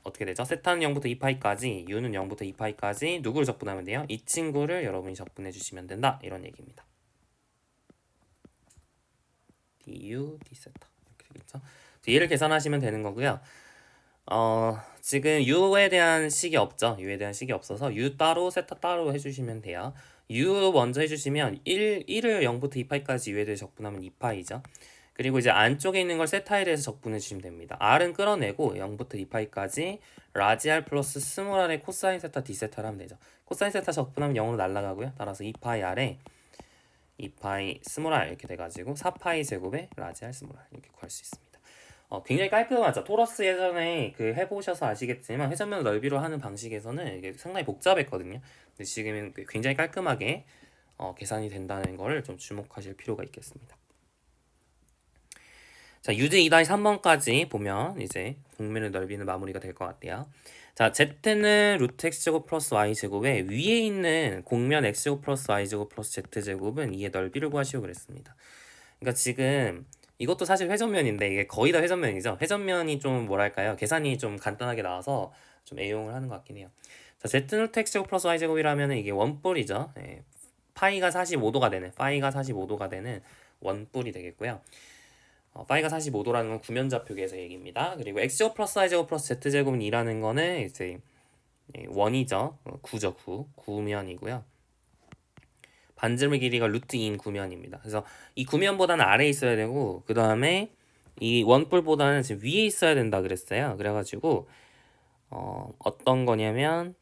어떻게 되죠? 세타는 0부터 2파이까지, u는 0부터 2파이까지 누구를 적분하면 돼요? 이 친구를 여러분이 적분해 주시면 된다. 이런 얘기입니다. du, d 세타 이렇게 되겠죠? 얘를 계산하시면 되는 거고요. 지금 u에 대한 식이 없죠. u에 대한 식이 없어서 u 따로, 세타 따로 해주시면 돼요. u 먼저 해주시면 1을 0부터 2파이까지 u에 대해 적분하면 2파이죠. 그리고 이제 안쪽에 있는 걸 세타에 대해서 적분해 주시면 됩니다. r은 끌어내고 0부터 2파이까지 라지 r 플러스 스몰 r의 코사인 세타 d 세타를 하면 되죠. 코사인 세타 적분하면 0으로 날아가고요. 따라서 2파이 r에 2파이 스몰 r 이렇게 돼가지고 4파이 제곱에 라지 r 스몰 r 이렇게 구할 수 있습니다. 굉장히 깔끔하죠. 토러스 예전에 그 해보셔서 아시겠지만 회전면 넓이로 하는 방식에서는 이게 상당히 복잡했거든요. 근데 지금은 굉장히 깔끔하게 계산이 된다는 거를 좀 주목하실 필요가 있겠습니다. 자, 유제 2-3번까지 보면 이제 공면의 넓이는 마무리가 될 것 같아요. 자, z는 루트 x제곱 플러스 y제곱에 위에 있는 공면 x제곱 플러스 y제곱 플러스 z제곱은 이의 넓이를 구하시오 그랬습니다. 그러니까 지금 이것도 사실 회전면인데 이게 거의 다 회전면이죠. 회전면이 좀 뭐랄까요? 계산이 좀 간단하게 나와서 좀 애용을 하는 것 같긴 해요. 자, z는 루트 x제곱 플러스 y제곱이라면 이게 원뿔이죠. 예, 파이가 45도가 되는, 파이가 45도가 되는 원뿔이 되겠고요. 파이가 45도라는 건 구면좌표계에서 얘기입니다. 그리고 x제곱 플러스 y제곱 플러스 z제곱은 2라는 거는 이제 원이죠. 9죠. 9면이고요. 반지름의 길이가 루트 2인 구면입니다. 그래서 이 구면보다는 아래에 있어야 되고 그 다음에 이 원뿔보다는 지금 위에 있어야 된다 그랬어요. 그래가지고 어떤 거냐면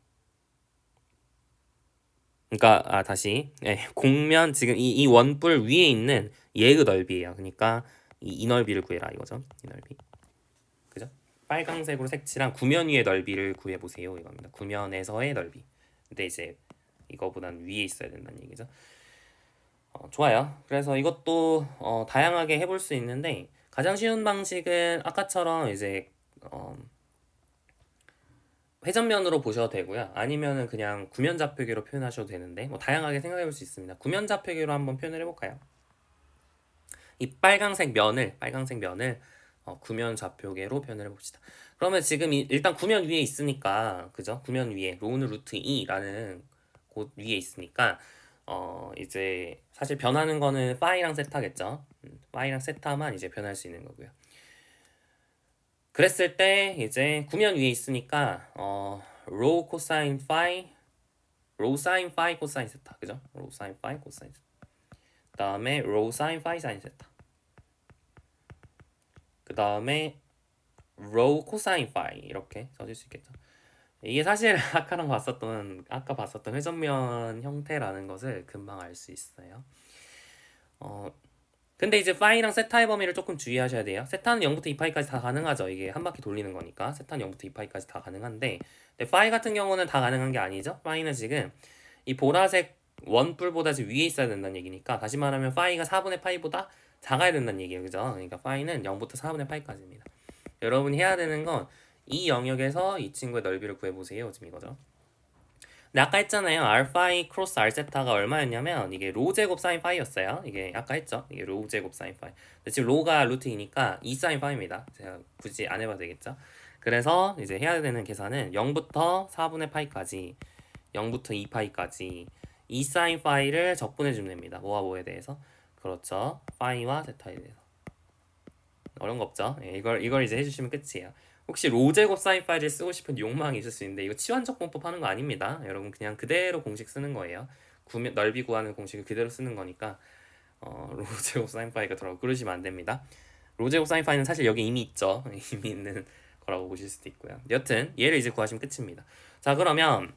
그러니까 다시 공면 지금 이 원뿔 위에 있는 얘의 넓이에요. 그러니까 이 넓이를 구해라 이거죠. 이 넓이. 그죠? 빨강색으로 색칠한 구면 위의 넓이를 구해보세요 이겁니다. 구면에서의 넓이. 근데 이제 이거보단 위에 있어야 된다는 얘기죠. 좋아요. 그래서 이것도 다양하게 해볼 수 있는데 가장 쉬운 방식은 아까처럼 이제 회전면으로 보셔도 되고요. 아니면은 그냥 구면좌표계로 표현하셔도 되는데 뭐 다양하게 생각해볼 수 있습니다. 구면좌표계로 한번 표현을 해볼까요? 이 빨강색 면을 구면좌표계로 표현을 해봅시다. 그러면 지금 일단 구면 위에 있으니까 그죠? 구면 위에 로는 루트 2라는 곳 위에 있으니까 이제 사실 변하는 거는 파이랑 세타겠죠. 파이랑 세타만 이제 변할 수 있는 거고요. 그랬을 때 이제 구면 위에 있으니까 로 코사인 파이, 로 사인 파이 코사인 세타, 그죠? 로 사인 파이 코사인 세타. 그다음에 로 사인 파이 사인 세타. 그다음에 로 코사인 파이 이렇게 써줄 수 있겠죠. 이게 사실 아까 봤었던 회전면 형태라는 것을 금방 알 수 있어요. 근데 이제 파이랑 세타의 범위를 조금 주의하셔야 돼요. 세타는 0부터 2파이까지 다 가능하죠. 이게 한 바퀴 돌리는 거니까 세타는 0부터 2파이까지 다 가능한데 근데 파이 같은 경우는 다 가능한 게 아니죠. 파이는 지금 이 보라색 원뿔보다 지금 위에 있어야 된다는 얘기니까 다시 말하면 파이가 4분의 파이보다 작아야 된다는 얘기예요. 그죠? 그러니까 파이는 0부터 4분의 파이까지입니다. 여러분이 해야 되는 건 이 영역에서 이 친구의 넓이를 구해보세요. 지금 이거죠. 근데 아까 했잖아요. 알파이 크로스 알세타가 얼마였냐면 이게 로 제곱 사인 파이였어요. 이게 아까 했죠. 이게 로 제곱 사인 파이. 근데 지금 로가 루트 2니까 2 사인 파이입니다. 제가 굳이 안 해봐도 되겠죠. 그래서 이제 해야 되는 계산은 0부터 4분의 파이까지 0부터 2파이까지 2 사인 파이를 적분해주면 됩니다. 뭐와 뭐에 대해서. 그렇죠. 파이와 세타에 대해서. 어려운 거 없죠. 이걸 이제 해주시면 끝이에요. 혹시 로 제곱 사인 파이를 쓰고 싶은 욕망이 있을 수 있는데 이거 치환적 분법 하는 거 아닙니다. 여러분 그냥 그대로 공식 쓰는 거예요. 넓이 구하는 공식을 그대로 쓰는 거니까 로 제곱 사인 파이가 들어가고 그러시면 안 됩니다. 로 제곱 사인 파이는 사실 여기 이미 있죠. 이미 있는 거라고 보실 수도 있고요. 여튼 얘를 이제 구하시면 끝입니다. 자 그러면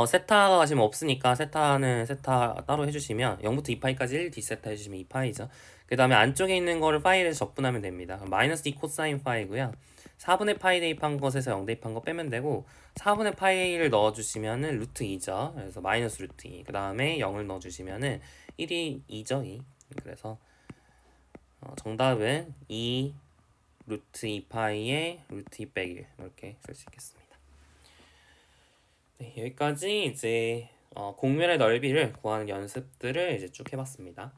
세타가 지금 없으니까 세타는 세타 따로 해주시면 0부터 2파이까지 1 D세타 해주시면 2파이죠. 그 다음에 안쪽에 있는 거를 파이에서 적분하면 됩니다. 마이너스 2 코사인 파이고요. 4분의 파이 대입한 것에서 0 대입한 거 빼면 되고 4분의 파이를 넣어주시면은 루트 2죠. 그래서 마이너스 루트 2. 그 다음에 0을 넣어주시면은 1이 2죠. 2. 그래서 정답은 2 루트 2파이에 루트 2 빼기 1 이렇게 쓸 수 있겠습니다. 네, 여기까지 이제 공면의 넓이를 구하는 연습들을 이제 쭉 해봤습니다.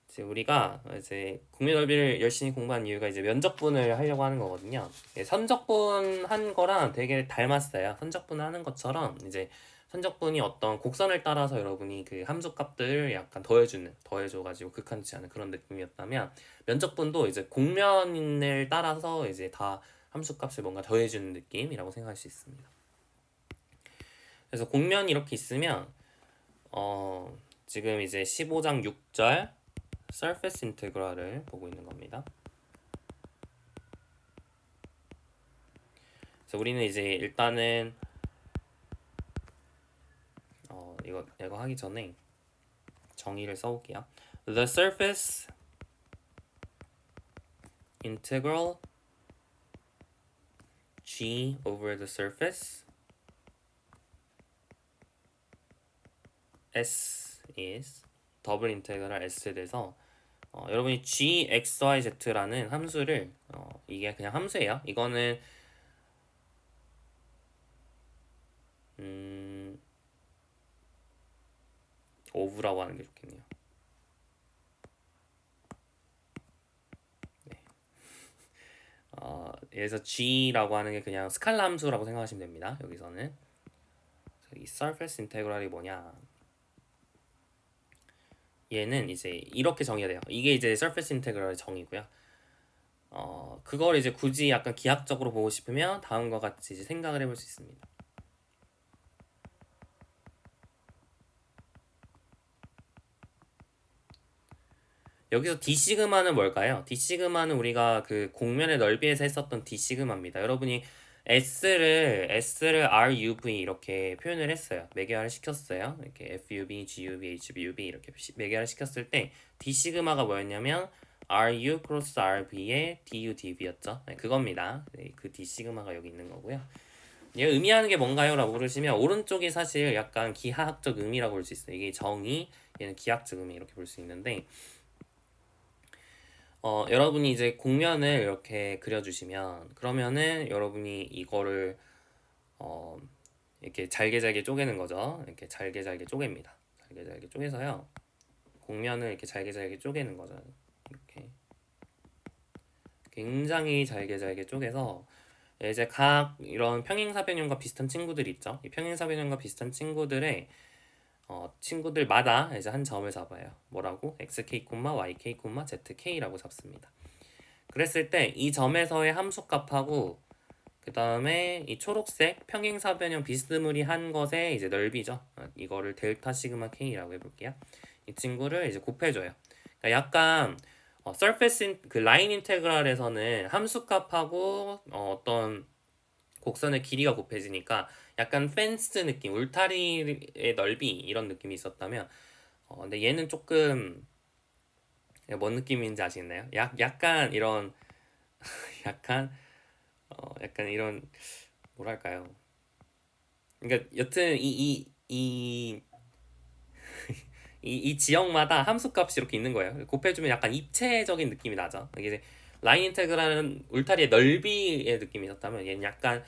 이제 우리가 이제 공면 넓이를 열심히 공부한 이유가 이제 면적분을 하려고 하는 거거든요. 선적분 한 거랑 되게 닮았어요. 선적분 하는 것처럼 이제 선적분이 어떤 곡선을 따라서 여러분이 그 함수값들을 약간 더해줘가지고 극한치 않은 그런 느낌이었다면 면적분도 이제 공면을 따라서 이제 다 함수값을 뭔가 더해주는 느낌이라고 생각할 수 있습니다. 그래서 공면이 이렇게 있으면 지금 이제 15장 6절 surface integral을 보고 있는 겁니다. 그래서 우리는 이제 일단은 이거 하기 전에 정의를 써볼게요. The surface integral g over the surface s is 더블 인테그랄 s에 대해서 여러분이 gxyz라는 함수를 이게 그냥 함수예요. 이거는 오브라고 하는 게 좋겠네요. 네. 그래서 g라고 하는 게 그냥 스칼라 함수라고 생각하시면 됩니다. 여기서는 이 surface integral이 뭐냐? 얘는 이제 이렇게 정의해야 돼요. 이게 이제 surface integral의 정의고요. 그걸 이제 굳이 약간 기하학적으로 보고 싶으면 다음과 같이 이제 생각을 해볼 수 있습니다. 여기서 d 시그마는 뭘까요? d 시그마는 우리가 그 공면의 넓이에서 했었던 d 시그마입니다. 여러분이 s를 ruv 이렇게 표현을 했어요. 매개화를 시켰어요. 이렇게 fub, gub, hbub 이렇게 매개화를 시켰을 때 d 시그마가 뭐였냐면 ru 크로스 rb의 du dv였죠. 네, 그겁니다. 네, 그 d 시그마가 여기 있는 거고요. 얘가 의미하는 게 뭔가요? 라고 물으시면 오른쪽이 사실 약간 기하학적 의미라고 볼 수 있어요. 이게 정의, 얘는 기하학적 의미 이렇게 볼 수 있는데 여러분이 이제 공면을 이렇게 그려주시면 그러면은 여러분이 이거를 이렇게 잘게 쪼개는 거죠. 이렇게 잘게 쪼갭니다. 잘게 쪼개서요. 공면을 이렇게 잘게 쪼개는 거죠. 이렇게 굉장히 잘게 쪼개서 이제 각 이런 평행사변형과 비슷한 친구들 있죠. 이 평행사변형과 비슷한 친구들의 친구들마다 이제 한 점을 잡아요. 뭐라고? xk, yk, zk라고 잡습니다. 그랬을 때 이 점에서의 함수값하고 그 다음에 이 초록색 평행사변형 비스무리한 것의 이제 넓이죠. 이거를 델타 시그마 k라고 해볼게요. 이 친구를 이제 곱해줘요. 그러니까 약간 surface 그 라인 인테그랄에서는 함수값하고 어떤 곡선의 길이가 곱해지니까 약간 펜스 느낌, 울타리의 넓이 이런 느낌이 있었다면 근데 얘는 조금 뭔 느낌인지 아시겠나요? 약간 이런 약간 이런 뭐랄까요? 그러니까 여튼 이 지역마다 함수값이 이렇게 있는 거예요. 곱해주면 약간 입체적인 느낌이 나죠. 이게 라인 인테그랄은 울타리의 넓이의 느낌이 있었다면 얘는 약간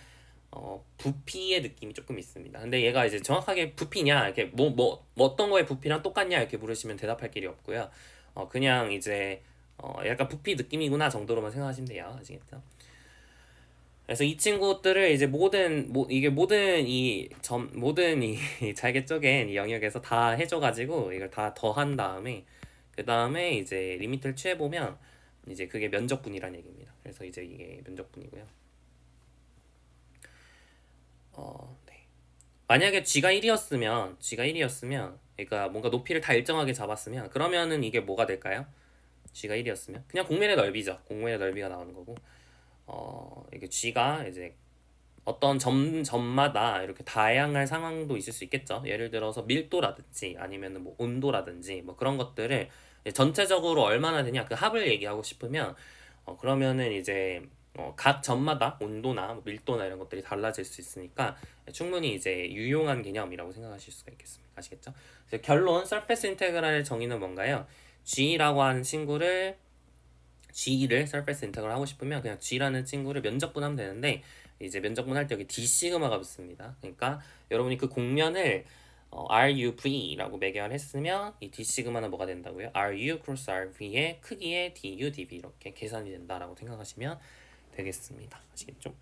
부피의 느낌이 조금 있습니다. 근데 얘가 이제 정확하게 부피냐 이렇게 뭐 어떤 거에 부피랑 똑같냐 이렇게 물으시면 대답할 길이 없고요. 그냥 이제 약간 부피 느낌이구나 정도로만 생각하시면 돼요. 아시겠죠? 그래서 이 친구들을 이제 모든 이 잘게 쪼갠 이 영역에서 다 해줘가지고 이걸 다 더한 다음에 그 다음에 이제 리미트를 취해 보면 이제 그게 면적분이란 얘기입니다. 그래서 이제 이게 면적분이고요. 네. 만약에 g가 1이었으면 그러니까 뭔가 높이를 다 일정하게 잡았으면 그러면은 이게 뭐가 될까요? g가 1이었으면 그냥 공면의 넓이죠. 공면의 넓이가 나오는 거고 이게 g가 이제 어떤 점마다 이렇게 다양한 상황도 있을 수 있겠죠. 예를 들어서 밀도라든지 아니면 뭐 온도라든지 뭐 그런 것들을 전체적으로 얼마나 되냐 그 합을 얘기하고 싶으면 그러면은 이제 각 점마다 온도나 뭐 밀도나 이런 것들이 달라질 수 있으니까 충분히 이제 유용한 개념이라고 생각하실 수가 있겠습니다. 아시겠죠? 그래서 결론 서페이스 인테그랄의 정의는 뭔가요? G라고 하는 친구를 G를 서페이스 인테그랄 하고 싶으면 그냥 G라는 친구를 면적분하면 되는데 이제 면적분할 때 여기 D 시그마가 붙습니다. 그러니까 여러분이 그 공면을 RUV라고 매개화를 했으면 이 D 시그마는 뭐가 된다고요? RU 크로스 RV의 크기의 DU, DV 이렇게 계산이 된다라고 생각하시면 되겠습니다. 아시겠죠?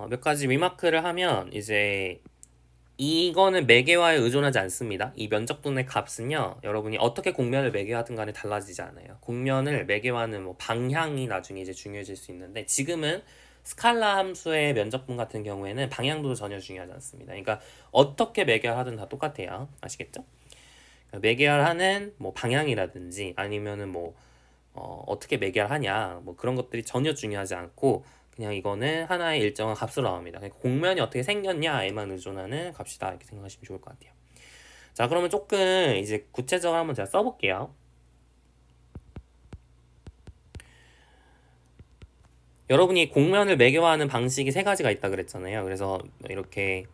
몇 가지 리마크를 하면 이제 이거는 매개화에 의존하지 않습니다. 이 면적분의 값은요, 여러분이 어떻게 공면을 매개하든 간에 달라지지 않아요. 공면을 매개화하는 뭐 방향이 나중에 이제 중요해질 수 있는데 지금은 스칼라 함수의 면적분 같은 경우에는 방향도 전혀 중요하지 않습니다. 그러니까 어떻게 매개하든 다 똑같아요. 아시겠죠? 그러니까 매개하는 뭐 방향이라든지 아니면은 뭐 어떻게 매개하냐 뭐 그런 것들이 전혀 중요하지 않고 그냥 이거는 하나의 일정한 값으로 나옵니다. 그러니까 공면이 어떻게 생겼냐에만 의존하는 값이다 이렇게 생각하시면 좋을 것 같아요. 자, 그러면 조금 이제 구체적으로 한번 제가 써볼게요. 여러분이 공면을 매개화하는 방식이 세 가지가 있다 그랬잖아요. 그래서 이렇게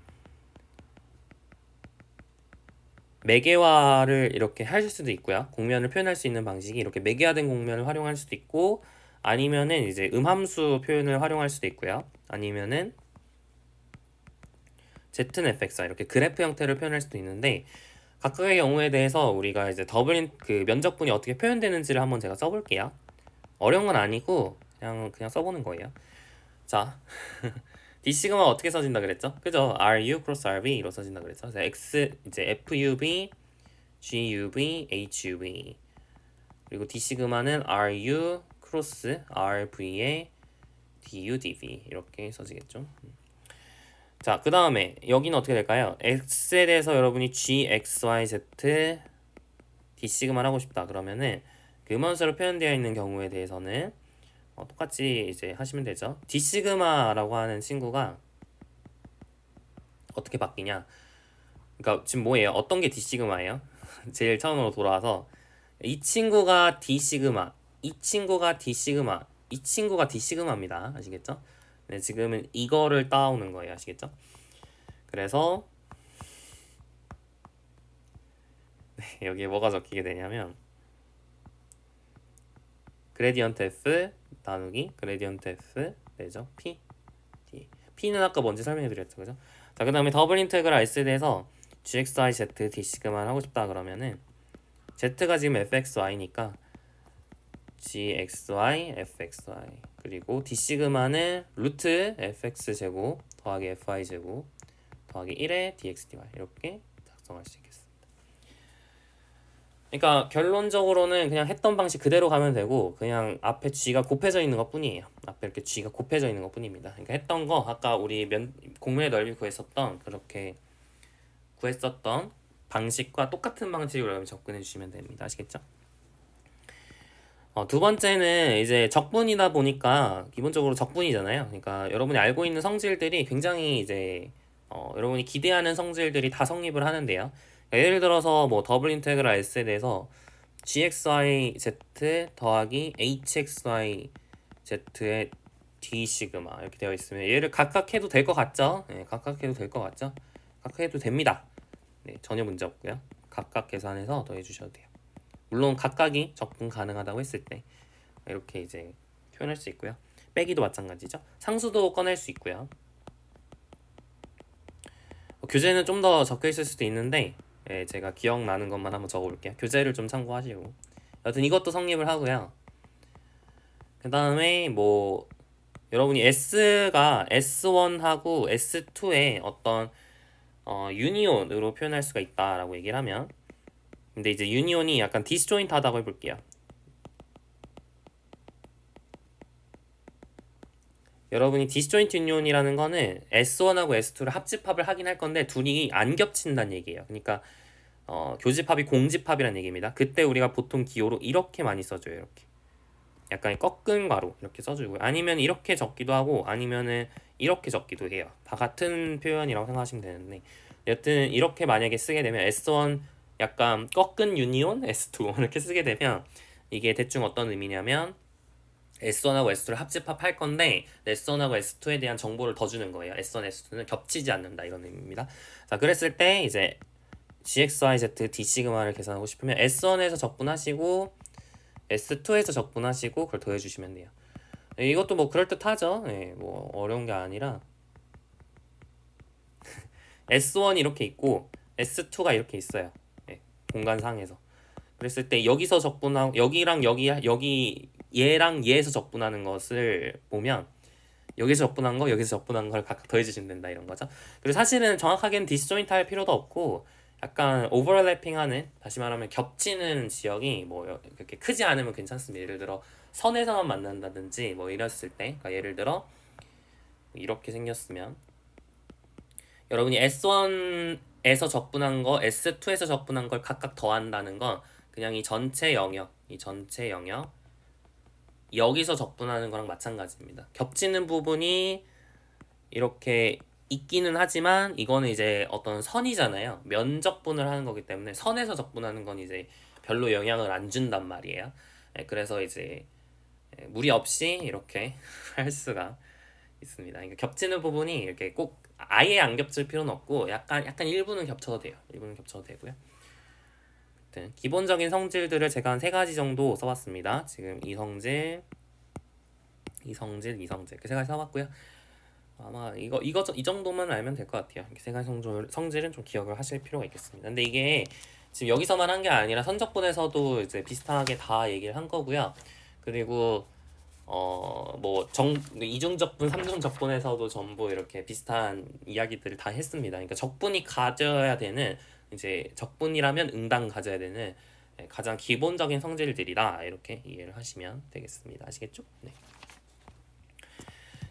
매개화를 이렇게 하실 수도 있고요. 공면을 표현할 수 있는 방식이 이렇게 매개화된 공면을 활용할 수도 있고 아니면은 이제 음함수 표현을 활용할 수도 있고요. 아니면은 ZFXR 이렇게 그래프 형태를 표현할 수도 있는데 각각의 경우에 대해서 우리가 이제 그 면적분이 어떻게 표현되는지를 한번 제가 써볼게요. 어려운 건 아니고 그냥 써보는 거예요. 자, D 시그마 어떻게 써진다 그랬죠? 그죠? RU 크로스 RV로 써진다 그랬죠? 그래서 X 이제 FUV, GUV, HUV 그리고 D 시그마는 RU 크로스 RV의 DU, DV 이렇게 써지겠죠? 자, 그 다음에 여기는 어떻게 될까요? X에 대해서 여러분이 G, X, Y, Z, D 시그마를 하고 싶다 그러면은 그 음원수로 표현되어 있는 경우에 대해서는 똑같이 이제 하시면 되죠. D 시그마라고 하는 친구가 어떻게 바뀌냐? 그러니까 지금 뭐예요? 어떤 게 D 시그마예요? 제일 처음으로 돌아와서 이 친구가 D 시그마, 이 친구가 D 시그마, 이 친구가 D 시그마입니다. 아시겠죠? 네, 지금은 이거를 따오는 거예요. 아시겠죠? 그래서 네, 여기에 뭐가 적히게 되냐면 그레디언트 F 나누기 그레디언트 F 되죠? P, D. P는 아까 뭔지 설명해 드렸죠. 그죠? 자, 그 다음에 더블 인테그랄 S에 대해서 GXY, Z, D 시그마를 하고 싶다 그러면은 Z가 지금 fxy니까 gxy, fxy 그리고 D 시그마는 루트 fx 제곱 더하기 fy 제곱 더하기 1의 dx dy 이렇게 작성할 수 있겠습니다. 그러니까 결론적으로는 그냥 했던 방식 그대로 가면 되고 그냥 앞에 g가 곱해져 있는 것 뿐이에요. 앞에 이렇게 g가 곱해져 있는 것 뿐입니다. 그러니까 했던 거 아까 우리 공면의 넓이 구했었던 그렇게 구했었던 방식과 똑같은 방식으로 여러분 접근해 주시면 됩니다. 아시겠죠? 두 번째는 이제 적분이다 보니까 기본적으로 적분이잖아요. 그러니까 여러분이 알고 있는 성질들이 굉장히 이제 여러분이 기대하는 성질들이 다 성립을 하는데요. 그러니까 예를 들어서 뭐 더블 인테그랄 S에 대해서 gxyz 더하기 hxyz의 d 시그마 이렇게 되어 있으면 얘를 각각 해도 될 것 같죠? 네, 각각 해도 될 것 같죠? 각각 해도 됩니다. 네, 전혀 문제 없고요. 각각 계산해서 더해 주셔도 돼요. 물론 각각이 적분 가능하다고 했을 때 이렇게 이제 표현할 수 있고요. 빼기도 마찬가지죠. 상수도 꺼낼 수 있고요. 교재는 좀 더 적혀 있을 수도 있는데 제가 기억나는 것만 한번 적어볼게요. 교재를 좀 참고하시고 여튼 이것도 성립을 하고요. 그 다음에 뭐 여러분이 S가 S1하고 S2의 어떤 유니온으로 표현할 수가 있다라고 얘기를 하면 근데 이제 유니온이 약간 디스조인트하다고 해볼게요. 여러분이 디스조인트 유니온이라는 거는 S1하고 S2를 합집합을 하긴 할 건데 둘이 안 겹친다는 얘기예요. 그러니까 교집합이 공집합이라는 얘기입니다. 그때 우리가 보통 기호로 이렇게 많이 써줘요. 이렇게 약간 꺾은 괄호 이렇게 써주고요. 아니면 이렇게 적기도 하고 아니면은 이렇게 적기도 해요. 다 같은 표현이라고 생각하시면 되는데 여튼 이렇게 만약에 쓰게 되면 S1 약간 꺾은 유니온 S2 이렇게 쓰게 되면 이게 대충 어떤 의미냐면 S1하고 S2를 합집합할 건데 S1하고 S2에 대한 정보를 더 주는 거예요. S1, S2는 겹치지 않는다 이런 의미입니다. 자, 그랬을 때 이제 GXYZ D 시그마를 계산하고 싶으면 S1에서 적분하시고 S2에서 적분하시고 그걸 더해주시면 돼요. 이것도 뭐 그럴듯하죠. 네, 뭐 어려운 게 아니라 S1이 이렇게 있고 S2가 이렇게 있어요. 네, 공간상에서. 그랬을 때 여기서 적분하고 여기랑 여기 얘랑 얘에서 적분하는 것을 보면 여기서 적분한 거 여기서 적분한 걸 각각 더해주시면 된다 이런 거죠. 그리고 사실은 정확하게는 디스조인트 할 필요도 없고 약간 오버래핑하는, 다시 말하면 겹치는 지역이 뭐 그렇게 크지 않으면 괜찮습니다. 예를 들어 선에서만 만난다든지 뭐 이랬을 때, 그러니까 예를 들어 이렇게 생겼으면 여러분이 S1에서 적분한 거 S2에서 적분한 걸 각각 더한다는 건 그냥 이 전체 영역 여기서 적분하는 거랑 마찬가지입니다. 겹치는 부분이 이렇게 있기는 하지만 이거는 이제 어떤 선이잖아요. 면적분을 하는 거기 때문에 선에서 적분하는 건 이제 별로 영향을 안 준단 말이에요. 그래서 이제 무리 없이 이렇게 할 수가 있습니다. 그러니까 겹치는 부분이 이렇게 꼭 아예 안 겹칠 필요는 없고 약간 일부는 겹쳐도 돼요. 일부는 겹쳐도 되고요. 기본적인 성질들을 제가 한 3가지 정도 써봤습니다. 지금 이 성질 그 3가지 써봤고요. 아마 이 정도만 알면 될 것 같아요. 이 3가지 성질은 좀 기억을 하실 필요가 있겠습니다. 근데 이게 지금 여기서만 한 게 아니라 선적분에서도 이제 비슷하게 다 얘기를 한 거고요. 그리고 뭐 이중적분, 삼중적분에서도 전부 이렇게 비슷한 이야기들을 다 했습니다. 그러니까 적분이 가져야 되는, 이제 적분이라면 응당 가져야 되는 가장 기본적인 성질들이다 이렇게 이해를 하시면 되겠습니다. 아시겠죠? 네.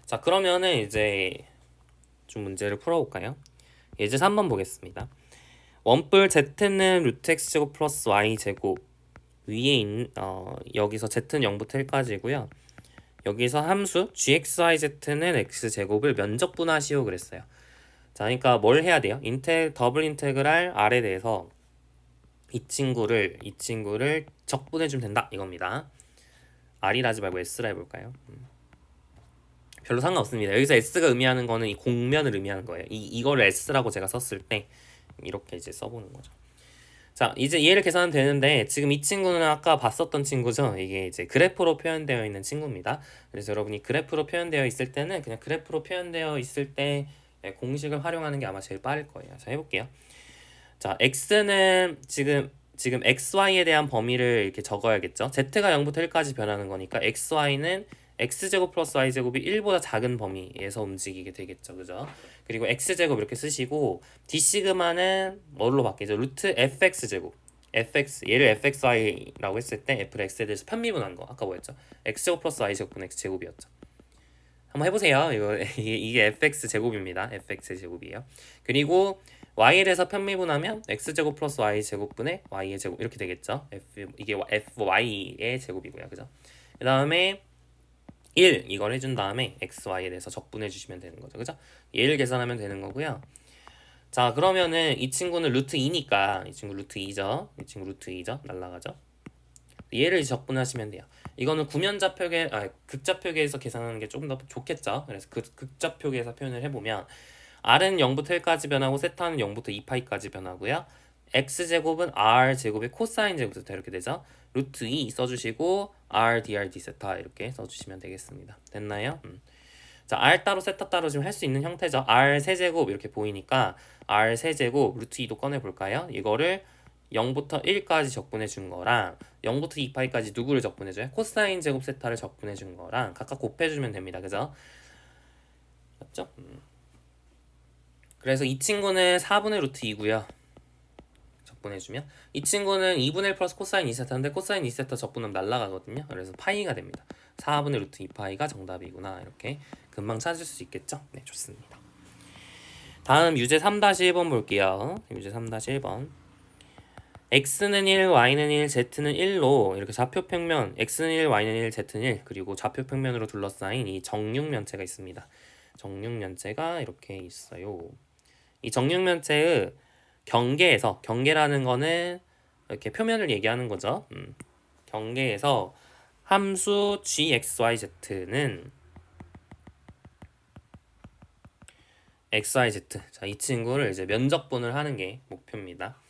자, 그러면은 이제 좀 문제를 풀어볼까요? 예제 3번 보겠습니다. 원뿔 z는 루트 x제곱 플러스 y제곱 위에 있는 여기서 z는 0부터 1까지고요. 여기서 함수 gxyz는 x제곱을 면적분하시오 그랬어요. 자, 그러니까 뭘 해야 돼요? 더블 인테그랄 r에 대해서 이 친구를 적분해주면 된다 이겁니다. r이라 하지 말고 s라 해볼까요? 별로 상관없습니다. 여기서 s가 의미하는 거는 이 공면을 의미하는 거예요. 이거를 s라고 제가 썼을 때 이렇게 이제 써보는 거죠. 자, 이제 얘를 계산하면 되는데 지금 이 친구는 아까 봤었던 친구죠. 이게 이제 그래프로 표현되어 있는 친구입니다. 그래서 여러분이 그래프로 표현되어 있을 때는 그냥 그래프로 표현되어 있을 때 공식을 활용하는 게 아마 제일 빠를 거예요. 자, 해볼게요. 자, x는 지금 xy에 대한 범위를 이렇게 적어야겠죠. z가 0부터 1까지 변하는 거니까 xy는 x제곱 플러스 y제곱이 1보다 작은 범위에서 움직이게 되겠죠. 그죠? 그리고 x제곱 이렇게 쓰시고 d시그마는 뭘로 바뀌죠? 루트 fx제곱. 얘를 fxy라고 했을 때 f를 x에 대해서 편미분한 거 아까 뭐였죠? x제곱 플러스 y제곱분 x제곱이었죠. 한번 해보세요. 이게 fx제곱입니다. fx제곱이에요. 그리고 y에 대해서 편미분하면 x제곱 플러스 y제곱분의 y의 제곱 이렇게 되겠죠. 이게 fy의 제곱이고요. 그죠? 그 다음에 1 이걸 해준 다음에 xy에 대해서 적분해 주시면 되는 거죠. 그죠? 얘를 계산하면 되는 거고요. 자, 그러면은 이 친구는 루트 2니까 이 친구 루트 2죠. 이 친구 루트 2죠. 날라가죠. 얘를 적분하시면 돼요. 이거는 극좌표계에서 계산하는 게 조금 더 좋겠죠. 그래서 그 극좌표계에서 표현을 해보면 r은 0부터 1까지 변하고 세타는 0부터 2파이까지 변하고요. x제곱은 r제곱의 코사인 제곱부터 이렇게 되죠. 루트 2 써주시고 r dr d 세타 이렇게 써주시면 되겠습니다. 됐나요? 자, r 따로 세타 따로 지금 할 수 있는 형태죠. r 세제곱 이렇게 보이니까 r 세제곱 루트 2도 꺼내볼까요? 이거를 0부터 1까지 적분해 준 거랑 0부터 2파이까지 누구를 적분해 줘요? 코사인 제곱 세타를 적분해 준 거랑 각각 곱해 주면 됩니다. 그죠? 맞죠? 그래서 이 친구는 4분의 루트 2고요. 적분해주면 이 친구는 2분의 1 플러스 코사인 2세타인데 코사인 2세타 적분하면 날라가거든요. 그래서 파이가 됩니다. 4분의 루트 2파이가 정답이구나. 이렇게 금방 찾을 수 있겠죠? 네, 좋습니다. 다음 유제 3-1번 볼게요. 유제 3-1번 x는 1, y는 1, z는 1로 이렇게 좌표평면 x는 1, y는 1, z는 1 그리고 좌표평면으로 둘러싸인 이 정육면체가 있습니다. 정육면체가 이렇게 있어요. 이 정육면체의 경계라는 거는 이렇게 표면을 얘기하는 거죠. 경계에서 함수 gxyz는 xyz. 자, 이 친구를 이제 면적분을 하는 게 목표입니다.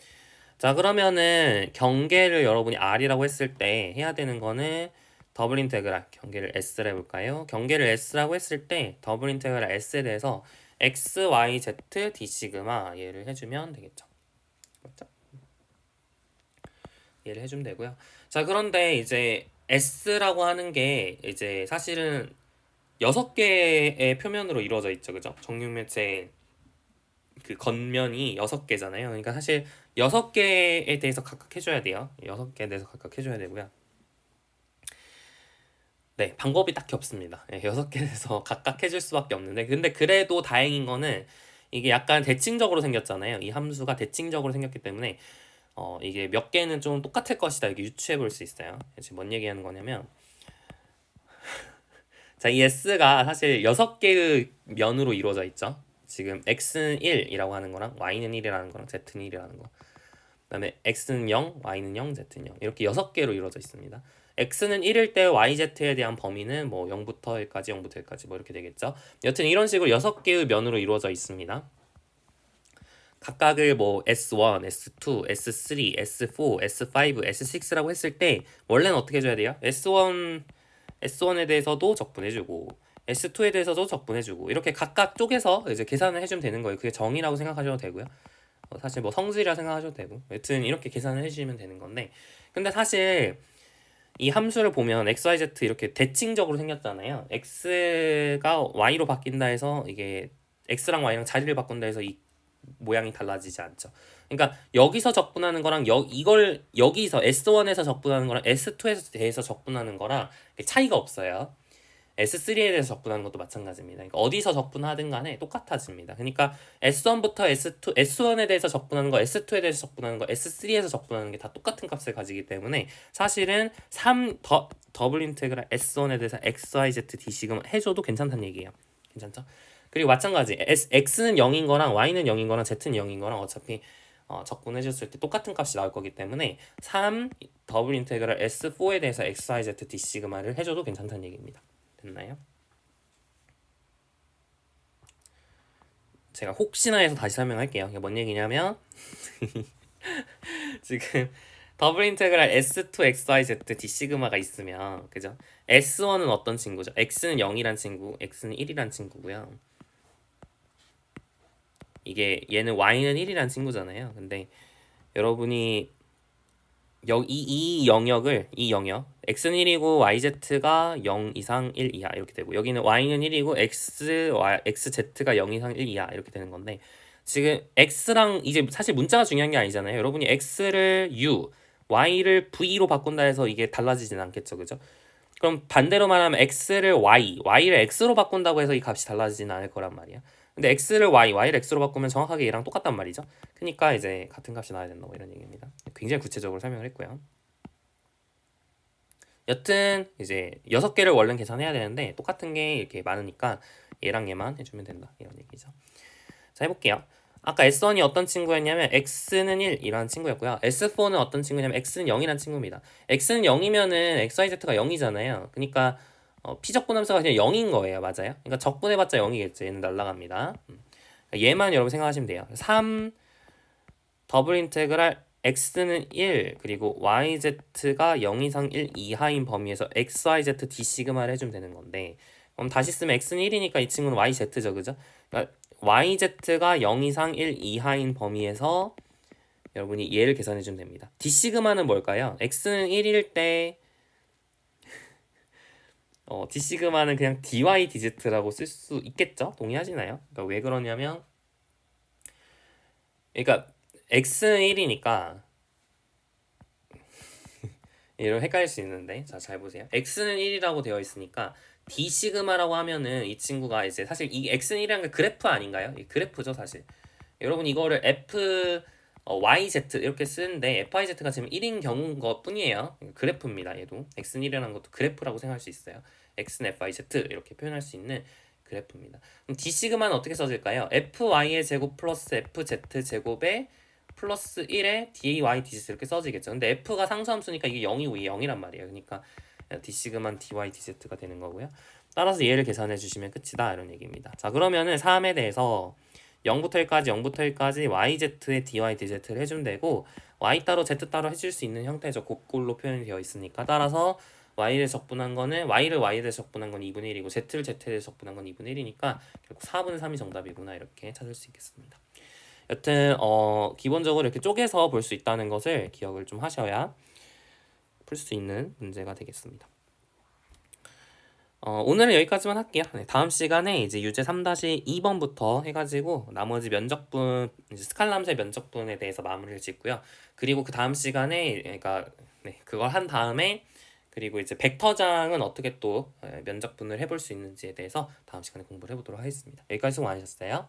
자, 그러면은 경계를 여러분이 r이라고 했을 때 해야 되는 거는 더블 인테그랄 경계를 s를 해볼까요? 경계를 s라고 했을 때 더블 인테그랄 s에 대해서 x, y, z, d 시그마 얘를 해주면 되겠죠. 맞죠? 얘를 해주면 되고요. 자, 그런데 이제 s라고 하는 게 이제 사실은 6개의 표면으로 이루어져 있죠. 그죠? 정육면체 그 겉면이 6개잖아요. 그러니까 사실 6개에 대해서 각각 해줘야 돼요. 6개에 대해서 각각 해줘야 되고요. 네, 방법이 딱히 없습니다. 네, 6개에 대해서 각각 해줄 수밖에 없는데, 근데 그래도 다행인 거는 이게 약간 대칭적으로 생겼잖아요. 이 함수가 대칭적으로 생겼기 때문에 이게 몇 개는 좀 똑같을 것이다 이렇게 유추해 볼 수 있어요. 지금 뭔 얘기하는 거냐면, 자, 이 s가 사실 6개의 면으로 이루어져 있죠. 지금 x는 1이라고 하는 거랑 y는 1이라는 거랑 z는 1이라는 거. 그다음에 x는 0, y는 0, z는 0. 이렇게 6개로 이루어져 있습니다. x는 1일 때 yz에 대한 범위는 뭐 0부터 1까지, 0부터 1까지 뭐 이렇게 되겠죠. 여튼 이런 식으로 6개의 면으로 이루어져 있습니다. 각각을 뭐 S1, S2, S3, S4, S5, S6라고 했을 때 원래는 어떻게 해줘야 돼요? S1에 대해서도 적분해주고 S2에 대해서도 적분해주고 이렇게 각각 쪼개서 이제 계산을 해주면 되는 거예요. 그게 정의라고 생각하셔도 되고요. 사실 뭐 성질이라 생각하셔도 되고 여튼 이렇게 계산을 해주시면 되는 건데 근데 사실 이 함수를 보면 xyz 이렇게 대칭적으로 생겼잖아요. x가 y로 바뀐다 해서 이게 x랑 y랑 자리를 바꾼다 해서 이 모양이 달라지지 않죠. 그러니까 여기서 적분하는 거랑 이걸 여기서 S1에서 적분하는 거랑 S2에서 대해서 적분하는 거랑 차이가 없어요. S3에 대해서 적분하는 것도 마찬가지입니다. 그러니까 어디서 적분하든 간에 똑같아집니다. 그러니까 S1부터 S2, S1에 대해서 적분하는 거, S2에 대해서 적분하는 거, S3에서 적분하는 게 다 똑같은 값을 가지기 때문에 사실은 더블 인테그랄 S1에 대해서 XYZ D 시그마 해줘도 괜찮다는 얘기예요. 괜찮죠? 그리고 마찬가지 X는 0인 거랑 Y는 0인 거랑 Z는 0인 거랑 어차피 적분해줬을 때 똑같은 값이 나올 거기 때문에 3 더블 인테그랄 S4에 대해서 XYZ D 시그마를 해줘도 괜찮다는 얘기입니다. 됐나요? 제가 혹시나 해서 다시 설명할게요. 이게 뭔 얘기냐면 지금 더블 인테그랄 S2 XYZ D 시그마가 있으면 그죠? S1은 어떤 친구죠? X는 0이란 친구, X는 1이란 친구고요. 이게 얘는 Y는 1이란 친구잖아요. 근데 여러분이 이 영역 x는 1이고 yz가 0 이상 1 이하 이렇게 되고 여기는 y는 1이고 xz가 0 이상 1 이하 이렇게 되는 건데 지금 x랑 이제 사실 문자가 중요한 게 아니잖아요. 여러분이 x를 u, y를 v로 바꾼다 해서 이게 달라지진 않겠죠. 그죠? 그럼 반대로 말하면 x를 y를 x로 바꾼다고 해서 이 값이 달라지지는 않을 거란 말이야. 근데 x를 y를 x로 바꾸면 정확하게 얘랑 똑같단 말이죠. 그러니까 이제 같은 값이 나와야 된다 뭐 이런 얘기입니다. 굉장히 구체적으로 설명을 했고요. 여튼 이제 6개를 원래 계산해야 되는데 똑같은 게 이렇게 많으니까 얘랑 얘만 해주면 된다 이런 얘기죠. 자, 해볼게요. 아까 S1이 어떤 친구였냐면 x는 1이라는 친구였고요. S4는 어떤 친구냐면 x는 0이라는 친구입니다. x는 0이면은 xyz가 0이잖아요. 그러니까 피적분함수가 그냥 0인 거예요. 맞아요? 그러니까 적분해봤자 0이겠죠. 얘는 날라갑니다. 얘만 여러분 생각하시면 돼요. 3 더블 인테그랄 x는 1 그리고 yz가 0 이상 1 이하인 범위에서 xyz d 시그마를 해주면 되는 건데 그럼 다시 쓰면 x는 1이니까 이 친구는 yz죠. 그죠? 그러니까 yz가 0 이상 1 이하인 범위에서 여러분이 얘를 계산해주면 됩니다. d 시그마는 뭘까요? x는 1일 때 d 시그마는 그냥 dy dz라고 쓸 수 있겠죠? 동의하시나요? 그러니까 왜 그러냐면 그러니까 x는 1이니까 이런 헷갈릴 수 있는데 자, 잘 보세요. x는 1이라고 되어 있으니까 d 시그마라고 하면은 이 친구가 이제 사실 이 x는 1이라는 게 그래프 아닌가요? 이 그래프죠 사실. 여러분 이거를 f yz 이렇게 쓰는데 fyz가 지금 1인 경우인 것 뿐이에요. 그래프입니다. 얘도 x는 1이라는 것도 그래프라고 생각할 수 있어요. x는 fyz 이렇게 표현할 수 있는 그래프입니다. 그럼 d 시그마는 어떻게 써질까요? fy의 제곱 플러스 fz 제곱에 플러스 1에 dy dz 이렇게 써지겠죠. 근데 f가 상수함수니까 이게 0이고 이게 0이란 말이에요. 그러니까 d 시그마 dy dz가 되는 거고요. 따라서 얘를 계산해 주시면 끝이다 이런 얘기입니다. 자 그러면은 3에 대해서 0부터 1까지 0부터 1까지 yz의 dy dz를 해주면 되고 y 따로 z 따로 해줄 수 있는 형태죠. 곱골로 표현이 되어 있으니까 따라서 y를 적분한 거는 y를 적분한 건 2분의 1이고 z를 z에 적분한 건 2분의 1이니까 결국 4분의 3이 정답이구나 이렇게 찾을 수 있겠습니다. 여튼 기본적으로 이렇게 쪼개서 볼 수 있다는 것을 기억을 좀 하셔야 풀 수 있는 문제가 되겠습니다. 오늘은 여기까지만 할게요. 네, 다음 시간에 이제 유제 3-2번부터 해가지고 나머지 면적분, 이제 스칼람수의 면적분에 대해서 마무리를 짓고요. 그리고 그 다음 시간에, 그러니까 네, 그걸 한 다음에 그리고 이제 벡터장은 어떻게 또 면적분을 해볼 수 있는지에 대해서 다음 시간에 공부를 해보도록 하겠습니다. 여기까지 수고 많으셨어요.